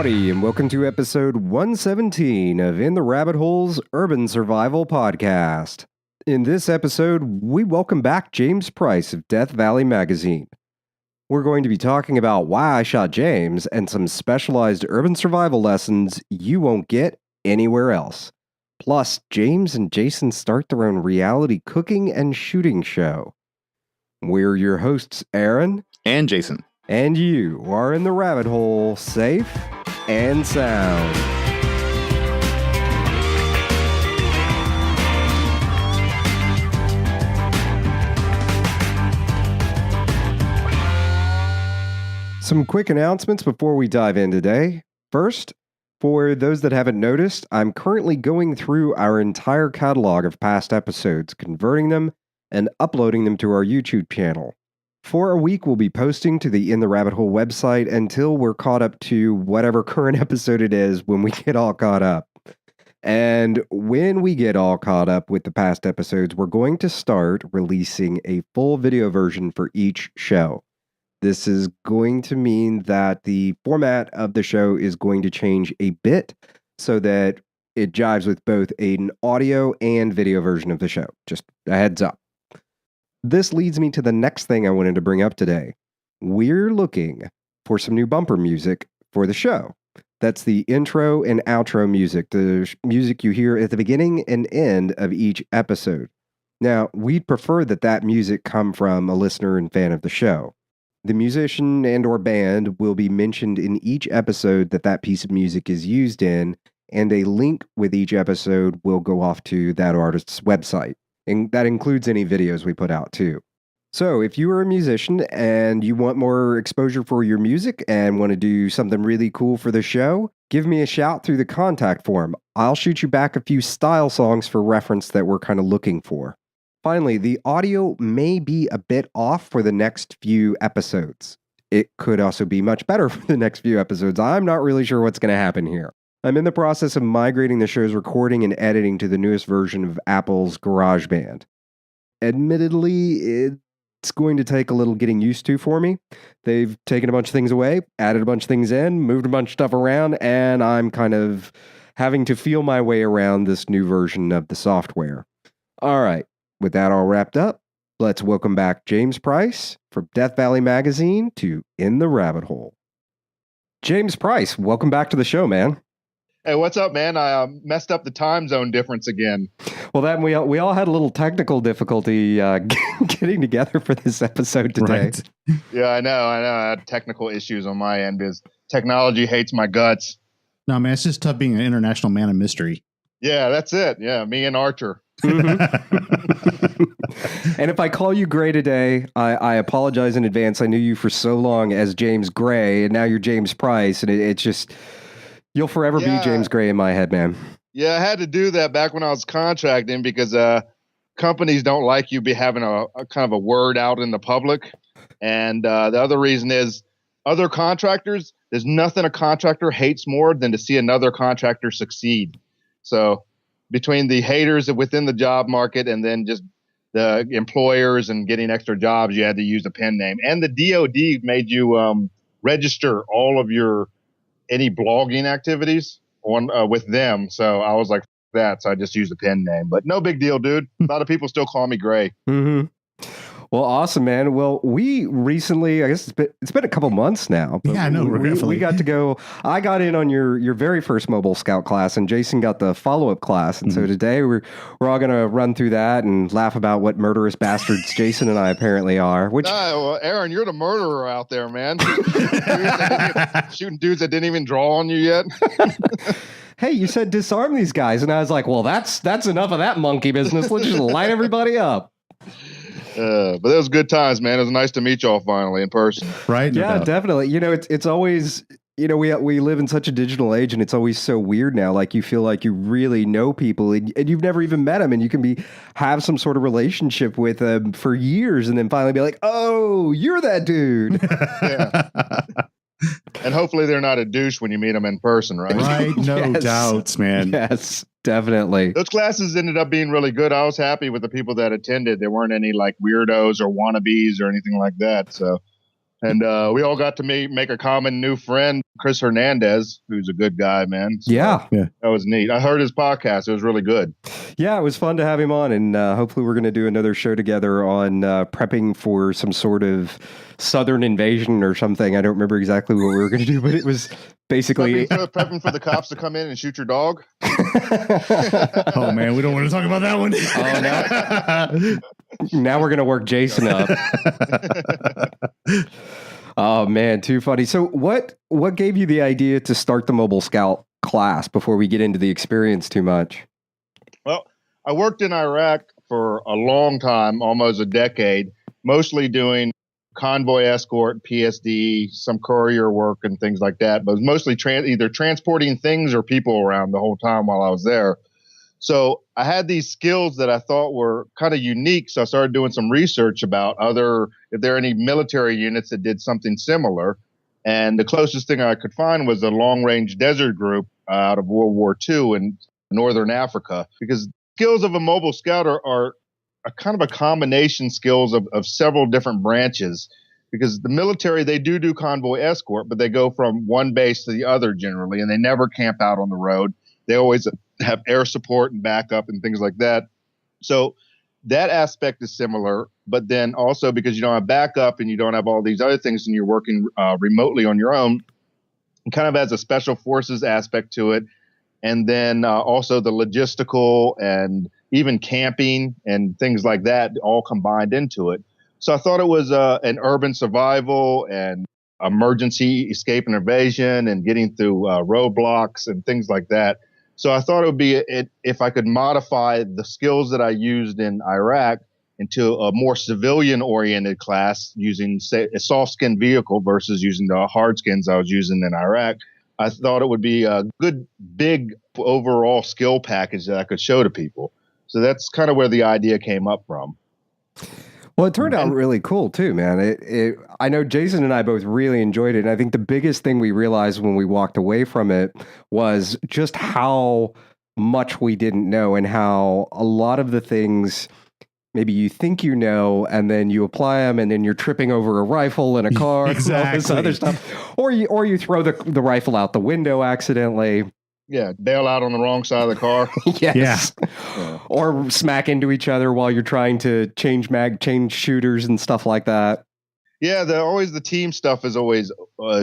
Howdy, and welcome to episode 117 of In the Rabbit Holes Urban Survival Podcast. In this episode, we welcome back James Price of Death Valley Magazine. We're going to be talking about why I shot James and some specialized urban survival lessons you won't get anywhere else. Plus, James and Jason start their own reality cooking and shooting show. We're your hosts, Aaron and Jason. And you are in the rabbit hole, safe and sound. Some quick announcements before we dive in today. First, for those that haven't noticed, I'm currently going through our entire catalog of past episodes, converting them and uploading them to our YouTube channel. For a week, we'll be posting to the In the Rabbit Hole website until we're caught up to whatever current episode it is when we get all caught up. And when we get all caught up with the past episodes, we're going to start releasing a full video version for each show. This is going to mean that the format of the show is going to change a bit so that it jives with both an audio and video version of the show. Just a heads up. This leads me to the next thing I wanted to bring up today. We're looking for some new bumper music for the show. That's the intro and outro music, the music you hear at the beginning and end of each episode. Now, we'd prefer that music come from a listener and fan of the show. The musician and or band will be mentioned in each episode that piece of music is used in, and a link with each episode will go off to that artist's website. And that includes any videos we put out too. So if you are a musician and you want more exposure for your music and want to do something really cool for the show, give me a shout through the contact form. I'll shoot you back a few style songs for reference that we're kind of looking for. Finally, the audio may be a bit off for the next few episodes. It could also be much better for the next few episodes. I'm not really sure what's going to happen here. I'm in the process of migrating the show's recording and editing to the newest version of Apple's GarageBand. Admittedly, it's going to take a little getting used to for me. They've taken a bunch of things away, added a bunch of things in, moved a bunch of stuff around, and I'm kind of having to feel my way around this new version of the software. All right, with that all wrapped up, let's welcome back James Price from Death Valley Magazine to In the Rabbit Hole. James Price, welcome back to the show, man. Hey, what's up, man? I messed up the time zone difference again. Well, that we all had a little technical difficulty getting together for this episode today. Right. Yeah, I know. I had technical issues on my end because technology hates my guts. No, man, it's just tough being an international man of mystery. Yeah, that's it. Yeah, me and Archer. Mm-hmm. And if I call you Gray today, I apologize in advance. I knew you for so long as James Gray, and now you're James Price, and it's just... You'll forever be James Gray in my head, man. Yeah, I had to do that back when I was contracting because companies don't like you be having a kind of a word out in the public. And the other reason is other contractors, there's nothing a contractor hates more than to see another contractor succeed. So between the haters within the job market and then just the employers and getting extra jobs, you had to use a pen name. And the DOD made you register all of your any blogging activities on with them. So I was like, that. So I just used a pen name, but no big deal, dude. A lot of people still call me Gray. Mm-hmm. Well, awesome, man. Well, we recently, I guess it's been a couple months now. But yeah, I know. We got to go. I got in on your very first Mobile Scout class, and Jason got the follow-up class. And so today we're all going to run through that and laugh about what murderous bastards Jason and I apparently are. Which, well, Aaron, you're the murderer out there, man. Shooting dudes that didn't even draw on you yet. Hey, you said disarm these guys, and I was like, well, that's enough of that monkey business. Let's just light everybody up. But it was good times, man. It was nice to meet y'all finally in person. Right? Yeah, definitely. You know, it's always, you know, we live in such a digital age, and it's always so weird now. Like, you feel like you really know people, and you've never even met them, and you can have some sort of relationship with them for years, and then finally be like, oh, you're that dude. Yeah. And hopefully they're not a douche when you meet them in person, right? Right, no doubts, man. Yes, definitely. Those classes ended up being really good. I was happy with the people that attended. There weren't any like weirdos or wannabes or anything like that. So And we all got to make a common new friend, Chris Hernandez, who's a good guy, man. So yeah. That was neat. I heard his podcast. It was really good. Yeah, it was fun to have him on, and hopefully we're going to do another show together on prepping for some sort of southern invasion or something. I don't remember exactly what we were going to do, but it was basically... Prepping for the cops to come in and shoot your dog? Oh, man, we don't want to talk about that one. Oh, no. Now we're going to work Jason up. Oh, man, too funny. So what gave you the idea to start the Mobile Scout class before we get into the experience too much? Well, I worked in Iraq for a long time, almost a decade, mostly doing convoy escort, PSD, some courier work and things like that, but it was mostly either transporting things or people around the whole time while I was there. So I had these skills that I thought were kind of unique. So I started doing some research about if there are any military units that did something similar. And the closest thing I could find was a long-range desert group out of World War II in Northern Africa, because skills of a mobile scout are a kind of a combination skills of several different branches. Because the military, they do convoy escort, but they go from one base to the other generally, and they never camp out on the road. They always have air support and backup and things like that. So that aspect is similar, but then also because you don't have backup and you don't have all these other things and you're working remotely on your own, it kind of has a special forces aspect to it. And then also the logistical and even camping and things like that all combined into it. So I thought it was an urban survival and emergency escape and evasion and getting through roadblocks and things like that. So I thought it would be if I could modify the skills that I used in Iraq into a more civilian-oriented class using, say, a soft-skin vehicle versus using the hard skins I was using in Iraq. I thought it would be a good, big overall skill package that I could show to people. So that's kind of where the idea came up from. Well, it turned out really cool too, man. I know Jason and I both really enjoyed it. And I think the biggest thing we realized when we walked away from it was just how much we didn't know and how a lot of the things maybe you think you know, and then you apply them, and then you're tripping over a rifle in a car, exactly. and all this other stuff, or you throw the rifle out the window accidentally. Yeah, bail out on the wrong side of the car. Yes. Yeah. Or smack into each other while you're trying to change shooters and stuff like that. Yeah, the team stuff is always,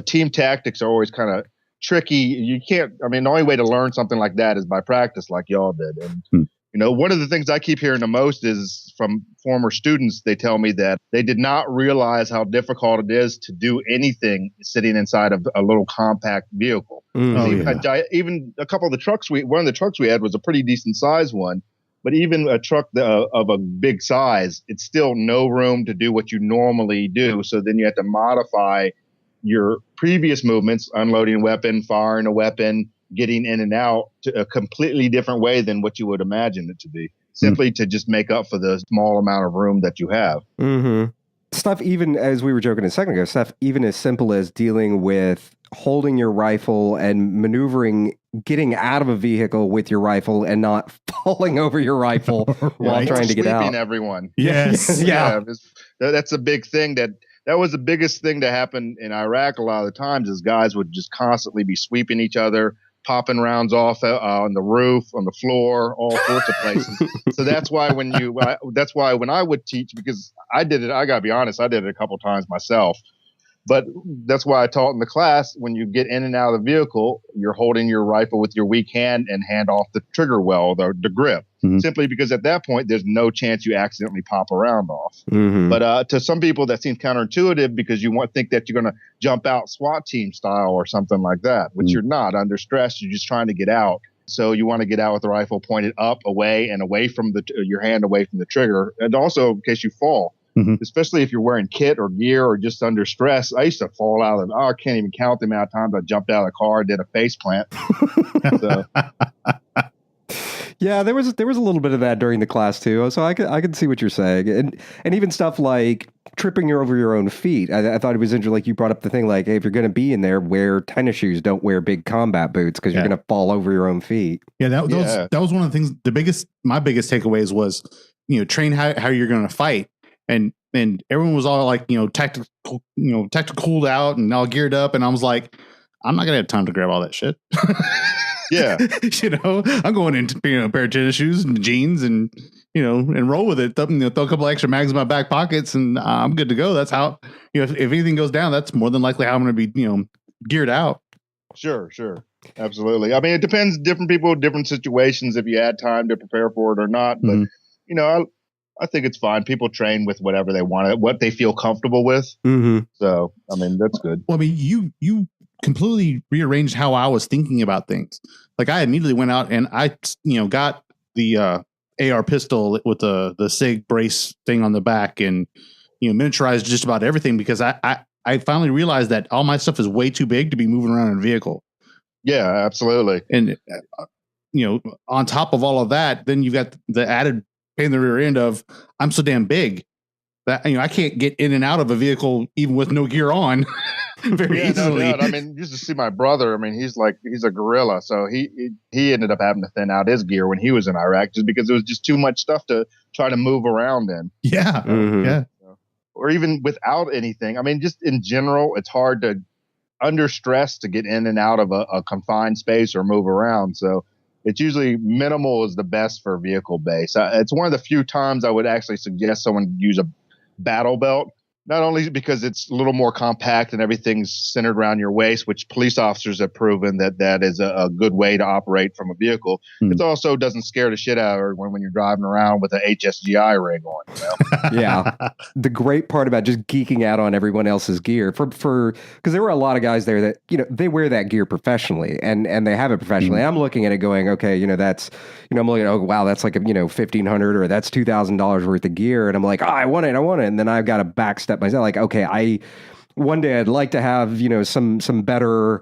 team tactics are always kind of tricky. You can't, the only way to learn something like that is by practice like y'all did. And, one of the things I keep hearing the most is from former students. They tell me that they did not realize how difficult it is to do anything sitting inside of a little compact vehicle. Even a couple of the trucks one of the trucks we had was a pretty decent sized one, but even a truck of a big size, it's still no room to do what you normally do. So then you have to modify your previous movements, unloading a weapon, firing a weapon, getting in and out to a completely different way than what you would imagine it to be, simply to just make up for the small amount of room that you have. Mm-hmm. Stuff, even as we were joking a second ago, stuff even as simple as dealing with holding your rifle and maneuvering, getting out of a vehicle with your rifle and not falling over your rifle while trying to get out. Everyone. Yes. Yeah. That's a big thing that was the biggest thing to happen in Iraq a lot of the times is guys would just constantly be sweeping each other, popping rounds off on the roof, on the floor, all sorts of places. So that's why when I would teach, because I did it, I got to be honest, I did it a couple times myself. But that's why I taught in the class, when you get in and out of the vehicle, you're holding your rifle with your weak hand and hand off the trigger well, the grip, simply because at that point, there's no chance you accidentally pop a round off. Mm-hmm. But to some people, that seems counterintuitive because you think that you're going to jump out SWAT team style or something like that, which you're not. Under stress, you're just trying to get out. So you want to get out with the rifle pointed up, away, and away from your hand away from the trigger. And also in case you fall. Mm-hmm. Especially if you're wearing kit or gear or just under stress. I used to fall out of I can't even count the amount of times I jumped out of the car, did a face plant. Yeah, there was a little bit of that during the class too. So I could see what you're saying, and even stuff like tripping over your own feet. I thought it was interesting. Like you brought up the thing, like, hey, if you're going to be in there, wear tennis shoes. Don't wear big combat boots because you're going to fall over your own feet. Yeah, that was one of the things. My biggest takeaways was train how you're going to fight. And and everyone was all like, tactical out and all geared up. And I was like, I'm not going to have time to grab all that shit. Yeah. I'm going into a pair of tennis shoes and jeans and, and roll with it. Throw a couple extra mags in my back pockets and I'm good to go. That's how, if anything goes down, that's more than likely how I'm going to be, geared out. Sure. Absolutely. I mean, it depends, different people, different situations, if you had time to prepare for it or not. But, I think it's fine. People train with whatever they want, what they feel comfortable with. Mm-hmm. So, I mean, that's good. Well, I mean, you completely rearranged how I was thinking about things. Like I immediately went out and I, got the AR pistol with the SIG brace thing on the back and, miniaturized just about everything because I finally realized that all my stuff is way too big to be moving around in a vehicle. Yeah, absolutely. And, on top of all of that, then you've got the added pain in the rear end of I'm so damn big that, I can't get in and out of a vehicle even with no gear on very easily. No doubt. I mean, you used to see my brother. I mean, he's a gorilla. So he ended up having to thin out his gear when he was in Iraq just because it was just too much stuff to try to move around in. Yeah. Mm-hmm. Yeah. Or even without anything. I mean, just in general, it's hard to under stress to get in and out of a confined space or move around. So it's usually minimal is the best for vehicle base. It's one of the few times I would actually suggest someone use a battle belt, not only because it's a little more compact and everything's centered around your waist, which police officers have proven that is a good way to operate from a vehicle. It also doesn't scare the shit out of everyone when you're driving around with an HSGI ring on. Yeah. The great part about just geeking out on everyone else's gear because there were a lot of guys there that, they wear that gear professionally and they have it professionally. I'm looking at it going, okay, that's, I'm looking at, oh, wow, that's like, $1,500 or that's $2,000 worth of gear. And I'm like, oh, I want it. And then I've got to backstep myself. Like, okay, one day I'd like to have, some better,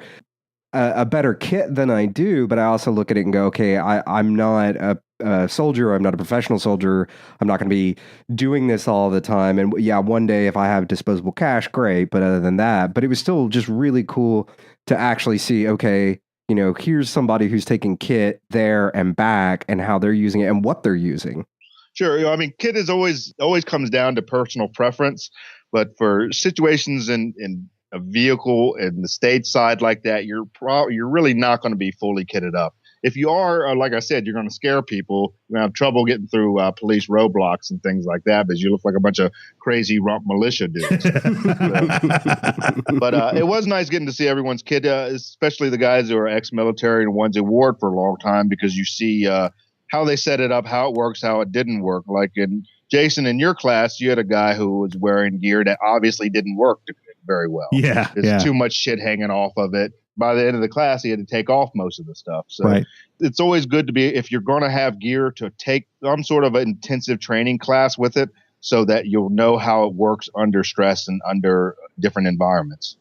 a better kit than I do, but I also look at it and go, okay, I'm not a soldier. I'm not a professional soldier. I'm not going to be doing this all the time. And yeah, one day if I have disposable cash, great. But other than that, but it was still just really cool to actually see, okay, here's somebody who's taking kit there and back and how they're using it and what they're using. Sure. I mean, kit is always comes down to personal preference, but for situations in a vehicle in the state side like that, you're really not going to be fully kitted up. If you are, like I said, you're going to scare people. You're going to have trouble getting through police roadblocks and things like that because you look like a bunch of crazy rump militia dudes. But it was nice getting to see everyone's kit, especially the guys who are ex-military and ones who wore it for a long time because you see how they set it up, how it works, how it didn't work. Like Jason, in your class, you had a guy who was wearing gear that obviously didn't work very well. Yeah. There's too much shit hanging off of it. By the end of the class, he had to take off most of the stuff. So It's always good to be, if you're going to have gear, to take some sort of an intensive training class with it so that you'll know how it works under stress and under different environments.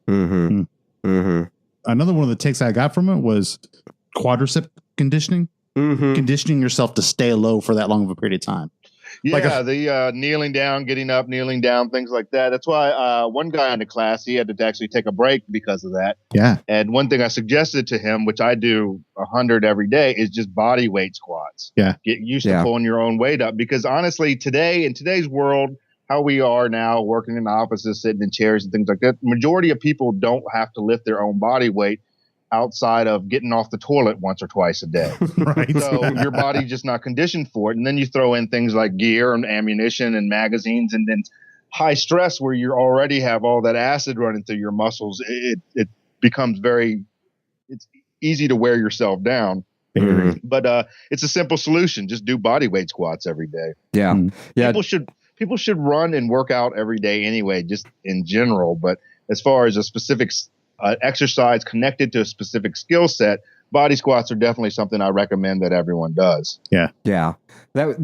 Mm-hmm. Mm-hmm. Another one of the takes I got from it was quadricep conditioning. Mm-hmm. Conditioning yourself to stay low for that long of a period of time. Yeah, the kneeling down, getting up, kneeling down, things like that. That's why one guy in the class, he had to actually take a break because of that. Yeah. And one thing I suggested to him, which I do 100 every day, is just body weight squats. Yeah. Get used to pulling your own weight up because honestly, in today's world, how we are now, working in offices, sitting in chairs and things like that, the majority of people don't have to lift their own body weight outside of getting off the toilet once or twice a day. Right. So your body's just not conditioned for it. And then you throw in things like gear and ammunition and magazines and then high stress where you already have all that acid running through your muscles. It becomes it's easy to wear yourself down. Mm-hmm. But it's a simple solution. Just do body weight squats every day. Yeah. Yeah. People should run and work out every day anyway, just in general. But as far as a specific exercise connected to a specific skill set, body squats are definitely something I recommend that everyone does. Yeah. Yeah.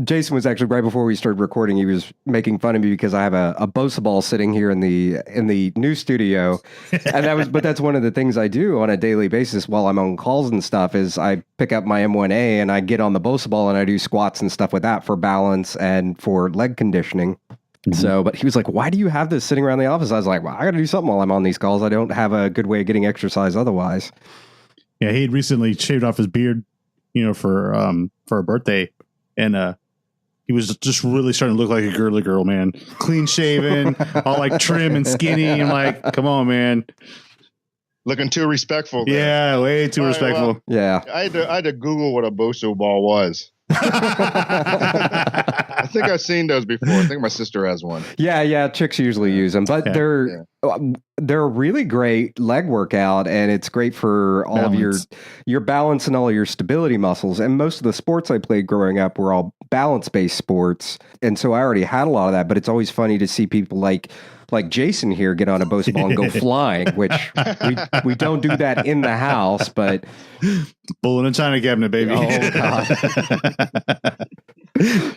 Jason was actually, right before we started recording, he was making fun of me because I have a Bosa ball sitting here in the new studio. And that's one of the things I do on a daily basis while I'm on calls and stuff is I pick up my M1A and I get on the Bosa ball and I do squats and stuff with that for balance and for leg conditioning. Mm-hmm. So, but he was like, why do you have this sitting around the office? I was like, well, I got to do something while I'm on these calls. I don't have a good way of getting exercise otherwise. Yeah. He had recently shaved off his beard, for a birthday. And, he was just really starting to look like a girly girl, man. Clean shaven, all like trim and skinny. I'm like, come on, man. Looking too respectful there. Yeah, way too respectful. Well, Yeah. I had to Google what a Bosu ball was. I think I've seen those before. I think my sister has one. Yeah. Chicks usually use them, but they're a really great leg workout, and it's great for all of your balance and all your stability muscles. And most of the sports I played growing up were all balance-based sports, and so I already had a lot of that. But it's always funny to see people like Jason here get on a Bosu ball and go flying, which we don't do that in the house, but bull in a china cabinet, baby. Oh God.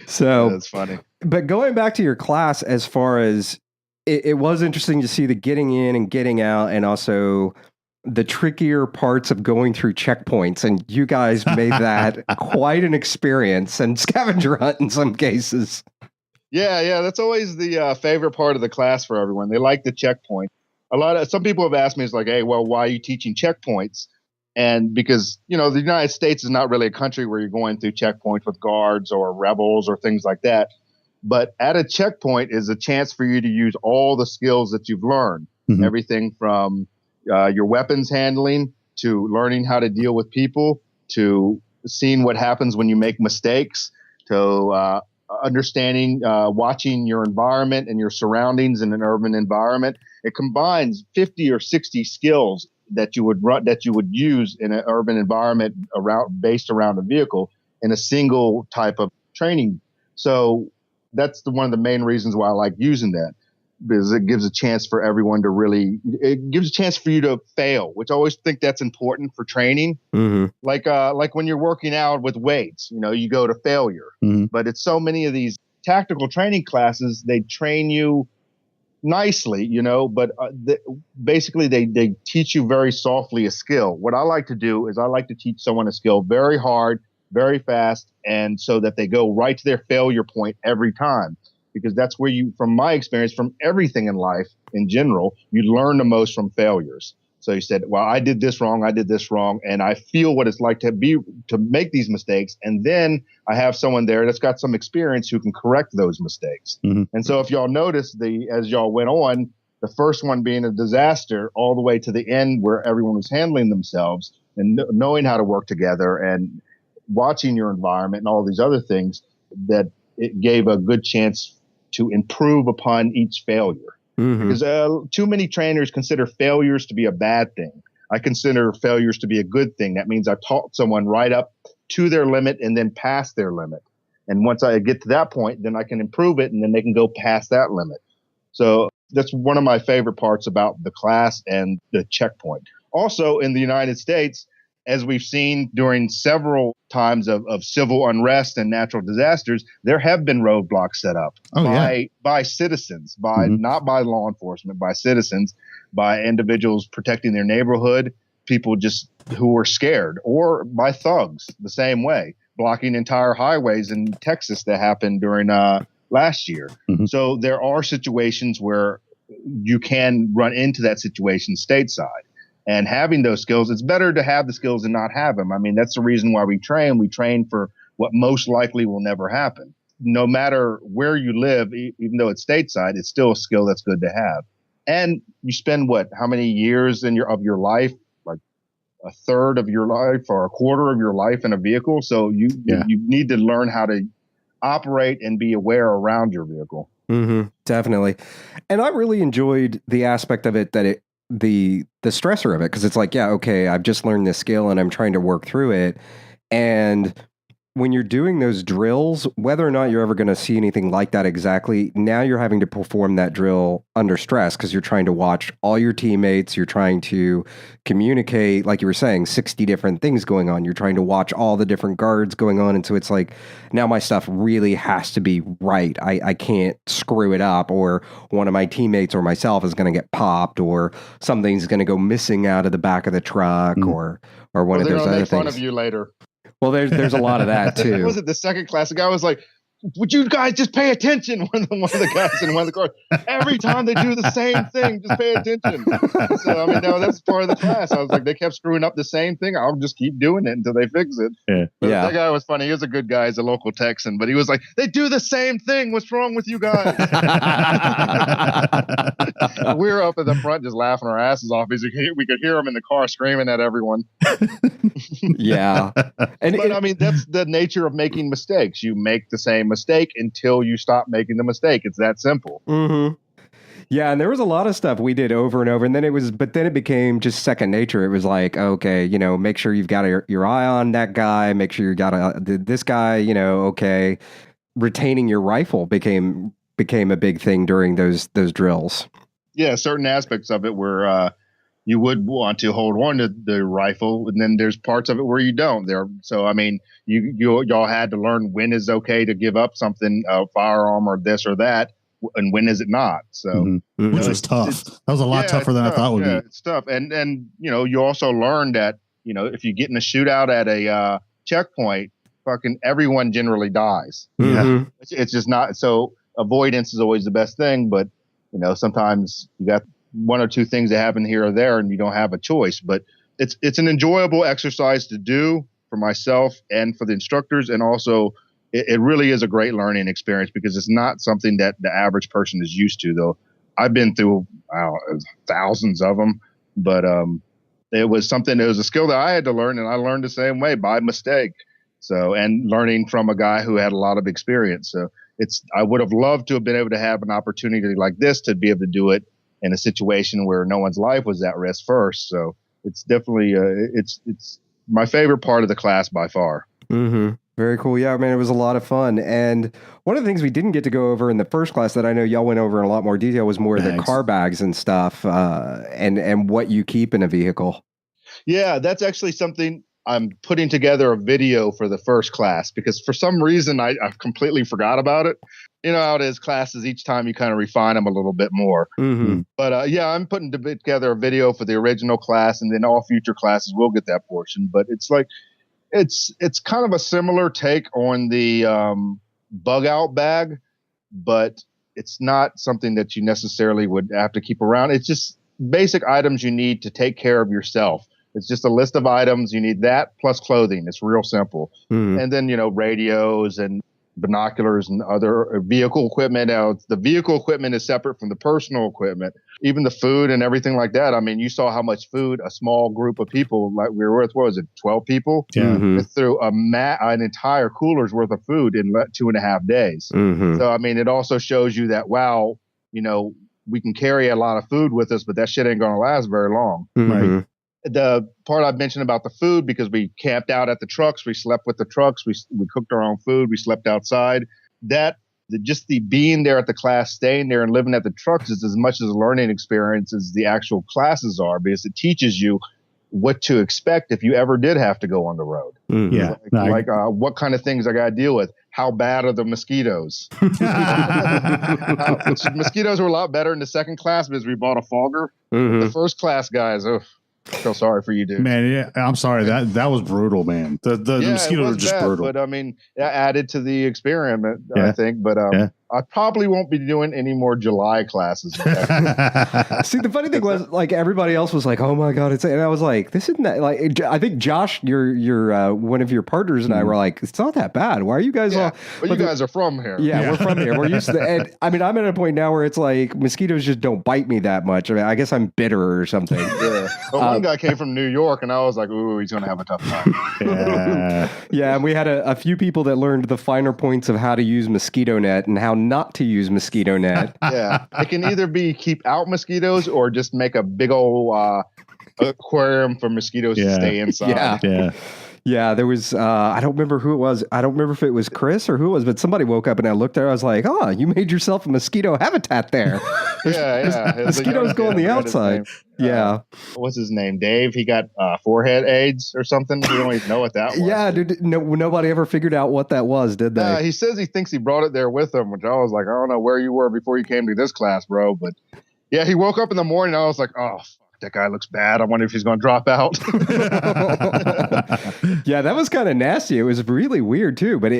So that's funny. But going back to your class, as far as it was interesting to see the getting in and getting out, and also the trickier parts of going through checkpoints. And you guys made that quite an experience, and scavenger hunt in some cases. Yeah, that's always the favorite part of the class for everyone. They like the checkpoint. Some people have asked me, it's like, hey, well, why are you teaching checkpoints? And because, the United States is not really a country where you're going through checkpoints with guards or rebels or things like that. But at a checkpoint is a chance for you to use all the skills that you've learned. Mm-hmm. Everything from your weapons handling to learning how to deal with people to seeing what happens when you make mistakes to understanding, watching your environment and your surroundings in an urban environment. It combines 50 or 60 skills that you would use in an urban environment based around a vehicle in a single type of training. So that's one of the main reasons why I like using that, because it gives a chance for everyone to it gives a chance for you to fail, which I always think that's important for training. Mm-hmm. Like when you're working out with weights, you go to failure, mm-hmm. But it's so many of these tactical training classes, they train you nicely, but basically they teach you very softly a skill. What I like to do is I like to teach someone a skill very hard, very fast, and so that they go right to their failure point every time. Because that's where from my experience, from everything in life in general, you learn the most from failures. So you said, well, I did this wrong, and I feel what it's like to make these mistakes. And then I have someone there that's got some experience who can correct those mistakes. Mm-hmm. And so if y'all notice, as y'all went on, the first one being a disaster all the way to the end where everyone was handling themselves and knowing how to work together and watching your environment and all these other things, that it gave a good chance to improve upon each failure. Mm-hmm. Because too many trainers consider failures to be a bad thing. I consider failures to be a good thing. That means I've taught someone right up to their limit and then past their limit. And once I get to that point, then I can improve it, and then they can go past that limit. So that's one of my favorite parts about the class and the checkpoint. Also, in the United States, as we've seen during several times of civil unrest and natural disasters, there have been roadblocks set up by citizens, mm-hmm. not by law enforcement, by citizens, by individuals protecting their neighborhood, people just who were scared, or by thugs the same way, blocking entire highways in Texas that happened during last year. Mm-hmm. So there are situations where you can run into that situation stateside. And having those skills, it's better to have the skills and not have them. I mean, that's the reason why we train. We train for what most likely will never happen. No matter where you live, even though it's stateside, it's still a skill that's good to have. And you spend how many years of your life, like a third of your life or a quarter of your life in a vehicle. So you need to learn how to operate and be aware around your vehicle. Mm-hmm, definitely. And I really enjoyed the aspect of it that the stressor of it, because it's like, yeah, okay, I've just learned this skill and I'm trying to work through it. And when you're doing those drills, whether or not you're ever going to see anything like that exactly, now you're having to perform that drill under stress because you're trying to watch all your teammates. You're trying to communicate, like you were saying, 60 different things going on. You're trying to watch all the different guards going on. And so it's like, now my stuff really has to be right. I can't screw it up, or one of my teammates or myself is going to get popped, or something's going to go missing out of the back of the truck, or one of those other things. They're going to make fun of you later. Well, there's a lot of that too. Was it the second class? The guy was like, would you guys just pay attention? One of the guys in one of the cars, every time they do the same thing, just pay attention. So, I mean, no, that's part of the class. I was like, they kept screwing up the same thing. I'll just keep doing it until they fix it. Yeah. But Yeah. that guy was funny. He was a good guy. He's a local Texan, but he was like, they do the same thing. What's wrong with you guys? We were up at the front just laughing our asses off because we could hear him in the car screaming at everyone. Yeah. And But I mean, that's the nature of making mistakes. You make the same mistake until you stop making the mistake. It's that simple. Mm-hmm. Yeah, and there was a lot of stuff we did over and over, and then it became just second nature. It was like, okay, make sure you've got your eye on that guy, make sure you got this guy, okay. Retaining your rifle became a big thing during those drills. Yeah, certain aspects of it where you would want to hold on to the rifle, and then there's parts of it where you don't. So I mean, y'all had to learn when is okay to give up something, a firearm or this or that, and when is it not. So which was tough. That was a lot tougher than I thought would be. It's tough, and you also learn that if you get in a shootout at a checkpoint, fucking everyone generally dies. Mm-hmm. It's just not so. Avoidance is always the best thing, but sometimes you got one or two things that happen here or there, and you don't have a choice. But it's an enjoyable exercise to do for myself and for the instructors, and also it really is a great learning experience because it's not something that the average person is used to. Though I've been through thousands of them, but it was a skill that I had to learn, and I learned the same way by mistake. So, and learning from a guy who had a lot of experience. So I would have loved to have been able to have an opportunity like this to be able to do it in a situation where no one's life was at risk first. So it's definitely, it's my favorite part of the class by far. Mm-hmm. Very cool. Yeah, man, it was a lot of fun. And one of the things we didn't get to go over in the first class that I know y'all went over in a lot more detail was more the car bags and stuff, and what you keep in a vehicle. Yeah, that's actually something I'm putting together a video for the first class because for some reason I completely forgot about it. You know how it is, classes, each time you kind of refine them a little bit more. Mm-hmm. But I'm putting together a video for the original class, and then all future classes will get that portion. But it's like, it's kind of a similar take on the bug out bag, but it's not something that you necessarily would have to keep around. It's just basic items you need to take care of yourself. It's just a list of items. You need that plus clothing. It's real simple. Mm. And then, radios and binoculars and other vehicle equipment. Now, the vehicle equipment is separate from the personal equipment. Even the food and everything like that. I mean, you saw how much food a small group of people, like we were with, what was it, 12 people? Yeah. Mm-hmm. Threw an entire cooler's worth of food in 2.5 days. Mm-hmm. So, I mean, it also shows you that, wow, we can carry a lot of food with us, but that shit ain't going to last very long. Mm-hmm. Right? The part I mentioned about the food, because we camped out at the trucks, we slept with the trucks, we cooked our own food, we slept outside. Just the being there at the class, staying there and living at the trucks is as much as a learning experience as the actual classes are, because it teaches you what to expect if you ever did have to go on the road. Mm-hmm. Yeah. What kind of things I got to deal with. How bad are the mosquitoes? Mosquitoes were a lot better in the second class because we bought a fogger. Mm-hmm. The first class guys, I feel sorry for you, dude. Man, yeah, I'm sorry. That was brutal, man. The mosquitoes are just bad, brutal. But I mean, that added to the experiment, I think. But I probably won't be doing any more July classes. See, the funny thing was, like, everybody else was like, "Oh my god, it's," and I was like, "This isn't that." Like, I think Josh, your one of your partners, and I were like, "It's not that bad. Why are you guys all?" But you guys are from here. Yeah, we're from here. We're used to. And I mean, I'm at a point now where it's like mosquitoes just don't bite me that much. I mean, I guess I'm bitter or something. Yeah. But one guy came from New York, and I was like, "Ooh, he's gonna have a tough time." Yeah, and we had a few people that learned the finer points of how to use mosquito net and how not to use mosquito net. Yeah, it can either be keep out mosquitoes or just make a big old aquarium for mosquitoes to stay inside. Yeah, there was, I don't remember who it was. I don't remember if it was Chris or who it was, but somebody woke up and I looked there. I was like, oh, you made yourself a mosquito habitat there. Mosquitoes go on the outside. What's his name? Dave? He got forehead AIDS or something. We don't even know what that was. Yeah, dude. Nobody ever figured out what that was, did they? He says he thinks he brought it there with him, which I was like, I don't know where you were before you came to this class, bro. But yeah, he woke up in the morning. I was like, oh, that guy looks bad. I wonder if he's going to drop out. Yeah, that was kind of nasty. It was really weird too. But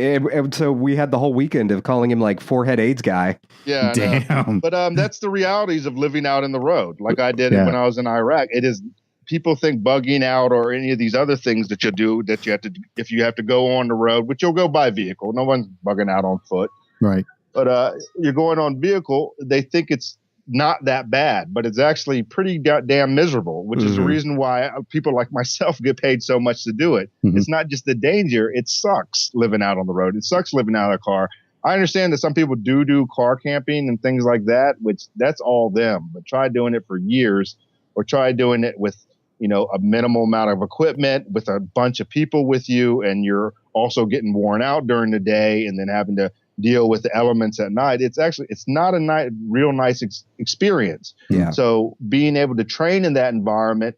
so we had the whole weekend of calling him like forehead AIDS guy. Yeah, damn. But that's the realities of living out in the road, like I did when I was in Iraq. It is. People think bugging out or any of these other things that you do that you have to, if you have to go on the road, which you'll go by vehicle. No one's bugging out on foot. Right. But you're going on vehicle. They think it's not that bad, but it's actually pretty damn miserable, which is the reason why people like myself get paid so much to do it. It's not just the danger. It sucks living out on the road. It sucks living out of a car. I understand that some people do car camping and things like that, which that's all them, but try doing it for years or try doing it with, a minimal amount of equipment with a bunch of people with you. And you're also getting worn out during the day and then having to deal with the elements at night. It's not a real nice experience. Yeah. So being able to train in that environment,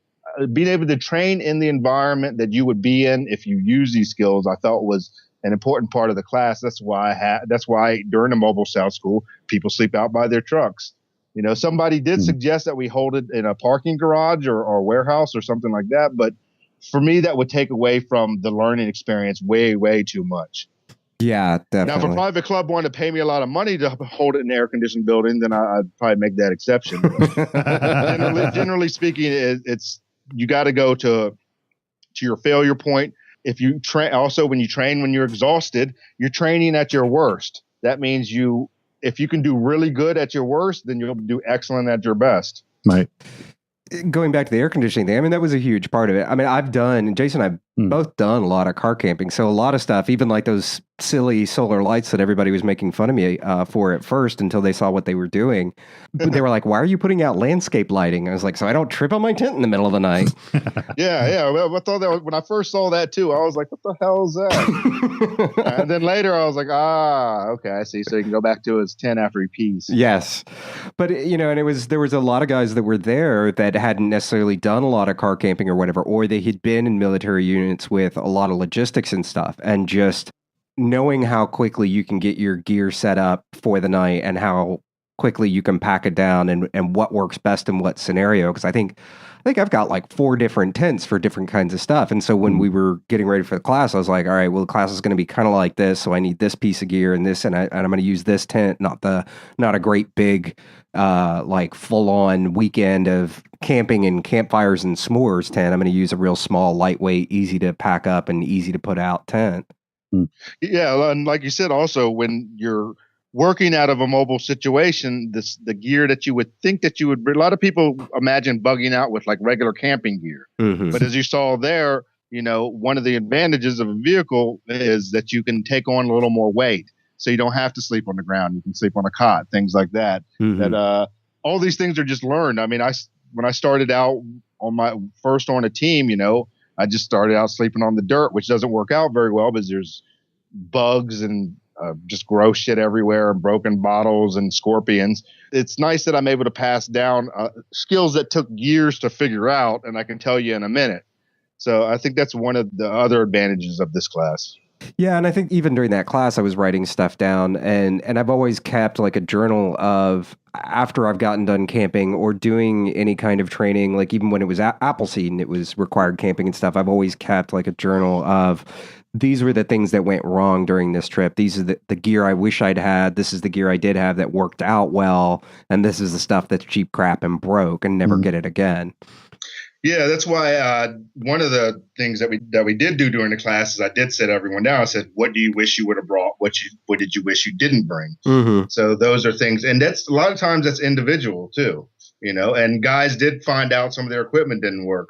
being able to train in the environment that you would be in if you use these skills, I thought was an important part of the class. That's why during the mobile South School, people sleep out by their trucks. Somebody did suggest that we hold it in a parking garage or warehouse or something like that. But for me, that would take away from the learning experience way, way too much. Yeah, definitely. Now, if a private club wanted to pay me a lot of money to hold it in an air-conditioned building, then I'd probably make that exception. generally speaking, it's you got to go to your failure point. If you train, also when you train when you're exhausted, you're training at your worst. That means if you can do really good at your worst, then you'll do excellent at your best. Right. Going back to the air conditioning thing, I mean, that was a huge part of it. I mean, Jason and I've both done a lot of car camping. So a lot of stuff, even like those silly solar lights that everybody was making fun of me for at first until they saw what they were doing. They were like, why are you putting out landscape lighting? I was like, so I don't trip on my tent in the middle of the night. Yeah. Well, I thought that when I first saw that too, I was like, what the hell is that? And then later I was like, okay, I see. So you can go back to his tent after he pees. Yes. But, and there was a lot of guys that were there that hadn't necessarily done a lot of car camping or whatever, or they had been in military units with a lot of logistics and stuff, and just knowing how quickly you can get your gear set up for the night and how quickly you can pack it down and what works best in what scenario. Because I think I've got like 4 different tents for different kinds of stuff. And so when we were getting ready for the class, I was like, all right, well, the class is going to be kind of like this. So I need this piece of gear and this, and I'm going to use this tent, not a great big, like full on weekend of camping and campfires and s'mores tent. I'm going to use a real small, lightweight, easy to pack up and easy to put out tent. Yeah. And like you said, also when you're working out of a mobile situation, the gear that you would think that you would, a lot of people imagine bugging out with like regular camping gear. But as you saw there, one of the advantages of a vehicle is that you can take on a little more weight. So you don't have to sleep on the ground. You can sleep on a cot, things like that. That all these things are just learned. I mean, when I started out on a team, I just started out sleeping on the dirt, which doesn't work out very well because there's bugs and just gross shit everywhere and broken bottles and scorpions. It's nice that I'm able to pass down skills that took years to figure out, and I can tell you in a minute. So I think that's one of the other advantages of this class. Yeah, and I think even during that class, I was writing stuff down, and I've always kept like a journal of after I've gotten done camping or doing any kind of training, like even when it was Appleseed and it was required camping and stuff, I've always kept like a journal of these were the things that went wrong during this trip. These are the gear I wish I'd had. This is the gear I did have that worked out well, and this is the stuff that's cheap crap and broke and never get it again. Yeah, that's why one of the things that we did do during the class is I did sit everyone down. I said, "What do you wish you would have brought? What did you wish you didn't bring?" So those are things, and that's a lot of times that's individual too, And guys did find out some of their equipment didn't work.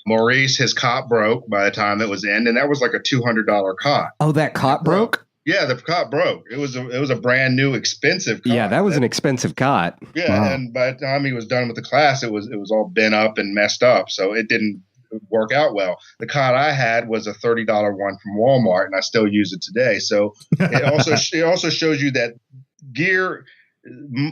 Maurice, his cot broke by the time it was in, and that was like a $200 cot. Oh, that cot broke? Yeah, the cot broke. It was a brand new, expensive cot. Yeah, that was an expensive cot. Yeah, wow. And by the time he was done with the class, it was all bent up and messed up, so it didn't work out well. The cot I had was a $30 one from Walmart, and I still use it today. So it also shows you that gear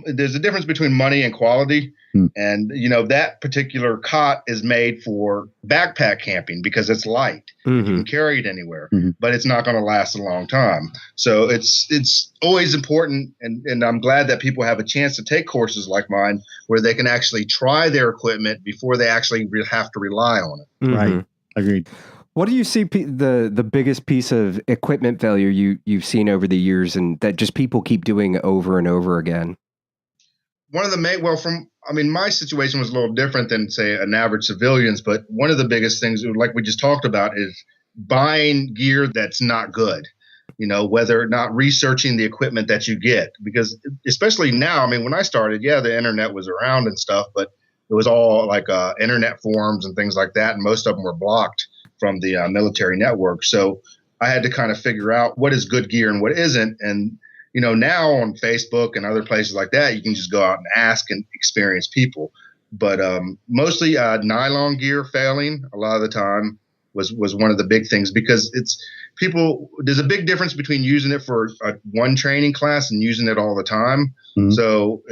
there's a difference between money and quality. Hmm. And, that particular cot is made for backpack camping because it's light. You can carry it anywhere, but it's not going to last a long time. So it's always important. And I'm glad that people have a chance to take courses like mine where they can actually try their equipment before they actually have to rely on it. Right. Agreed. What do you see the biggest piece of equipment failure you've seen over the years, and that just people keep doing over and over again? One of the my situation was a little different than, say, an average civilian's, but one of the biggest things, like we just talked about, is buying gear that's not good. Whether or not researching the equipment that you get, because especially now, when I started, the internet was around and stuff, but it was all like internet forums and things like that, and most of them were blocked from the military network. So I had to kind of figure out what is good gear and what isn't. And, now on Facebook and other places like that, you can just go out and ask and experienced people. But mostly nylon gear failing a lot of the time was one of the big things, because there's a big difference between using it for one training class and using it all the time. So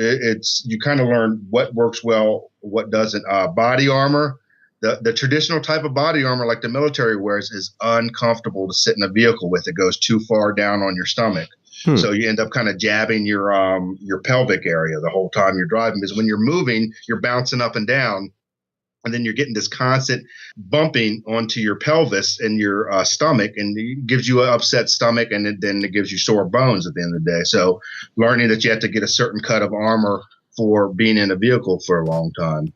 you kind of learn what works well, what doesn't. Body armor. The traditional type of body armor like the military wears is uncomfortable to sit in a vehicle with. It goes too far down on your stomach. So you end up kind of jabbing your pelvic area the whole time you're driving, because when you're moving, you're bouncing up and down, and then you're getting this constant bumping onto your pelvis and your stomach, and it gives you an upset stomach, and then it gives you sore bones at the end of the day. So learning that you have to get a certain cut of armor for being in a vehicle for a long time.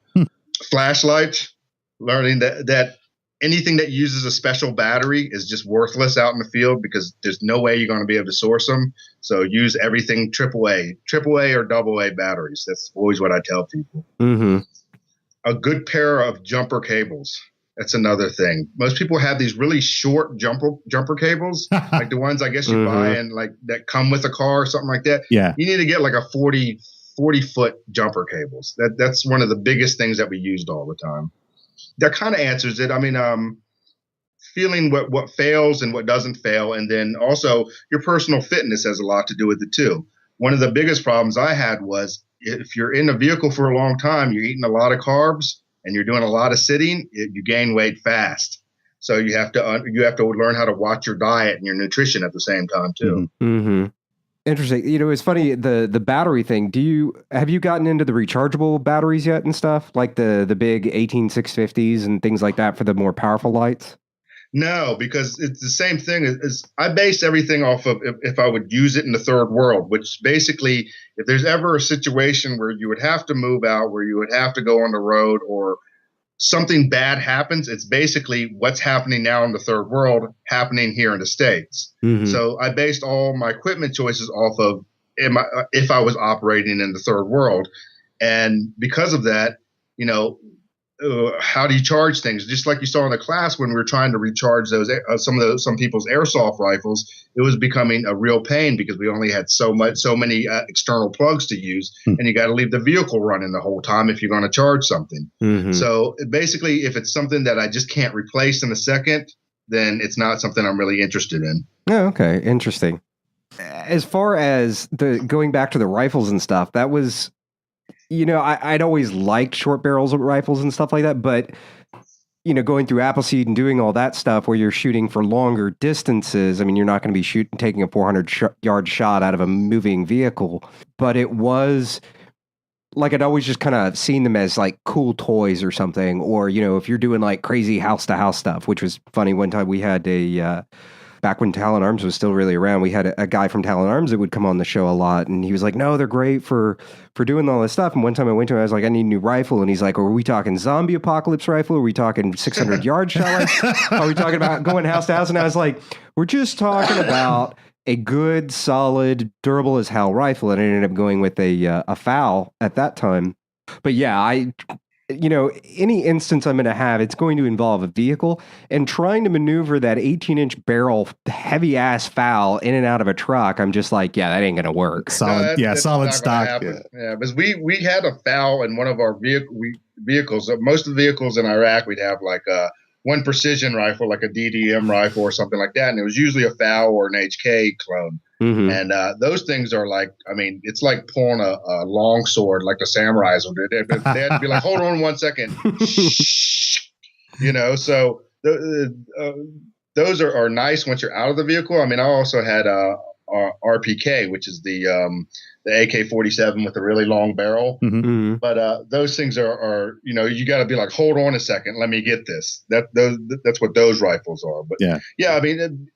Flashlights. Learning that anything that uses a special battery is just worthless out in the field, because there's no way you're going to be able to source them. So use everything AAA or AA batteries. That's always what I tell people. A good pair of jumper cables. That's another thing. Most people have these really short jumper cables, like the ones I guess you buy and like that come with a car or something like that. Yeah. You need to get like a 40-foot jumper cables. That's one of the biggest things that we used all the time. That kind of answers it. Feeling what fails and what doesn't fail. And then also your personal fitness has a lot to do with it too. One of the biggest problems I had was, if you're in a vehicle for a long time, you're eating a lot of carbs and you're doing a lot of sitting, you gain weight fast. So you have to learn how to watch your diet and your nutrition at the same time too. Interesting. It's funny, the battery thing. Have you gotten into the rechargeable batteries yet and stuff, like the big 18650s and things like that for the more powerful lights? No, because it's the same thing as I base everything off of if I would use it in the third world, which basically, if there's ever a situation where you would have to move out, where you would have to go on the road, or something bad happens, it's basically what's happening now in the third world happening here in the States. So I based all my equipment choices off of if I was operating in the third world. And because of that, how do you charge things? Just like you saw in the class when we were trying to recharge those some people's airsoft rifles, it was becoming a real pain because we only had so many external plugs to use, and you got to leave the vehicle running the whole time if you're going to charge something. So basically, if it's something that I just can't replace in a second, then it's not something I'm really interested in. Oh, okay, interesting. As far as going back to the rifles and stuff, that was. I'd always liked short barrels of rifles and stuff like that, but, going through Appleseed and doing all that stuff where you're shooting for longer distances, you're not going to be taking a 400-yard shot out of a moving vehicle, but it was like I'd always just kind of seen them as like cool toys or something, or, if you're doing like crazy house-to-house stuff, which was funny. One time we had back when Talon Arms was still really around, we had a guy from Talon Arms that would come on the show a lot, and he was like, no, they're great for doing all this stuff. And one time I went to him, I was like, I need a new rifle. And he's like, are we talking zombie apocalypse rifle? Are we talking 600-yard shot? Are we talking about going house to house? And I was like, we're just talking about a good, solid, durable as hell rifle. And I ended up going with a FAL at that time. But yeah, any instance I'm going to have, it's going to involve a vehicle, and trying to maneuver that 18-inch barrel, heavy ass FAL in and out of a truck. I'm just like, that ain't going to work. Solid, solid stock. Yeah, because we had a FAL in one of our vehicles. Most of the vehicles in Iraq, we'd have like one precision rifle, like a DDM rifle or something like that, and it was usually a FAL or an HK clone. Mhm. And those things are like, I mean, it's like pulling a long sword, like the samurais would do. They had to be like, hold on 1 second. Shh. So those are nice once you're out of the vehicle. I mean, I also had RPK, which is the AK-47 with a really long barrel. Mhm. But those things are you got to be like, hold on a second, let me get this. That's what those rifles are. But yeah, I mean,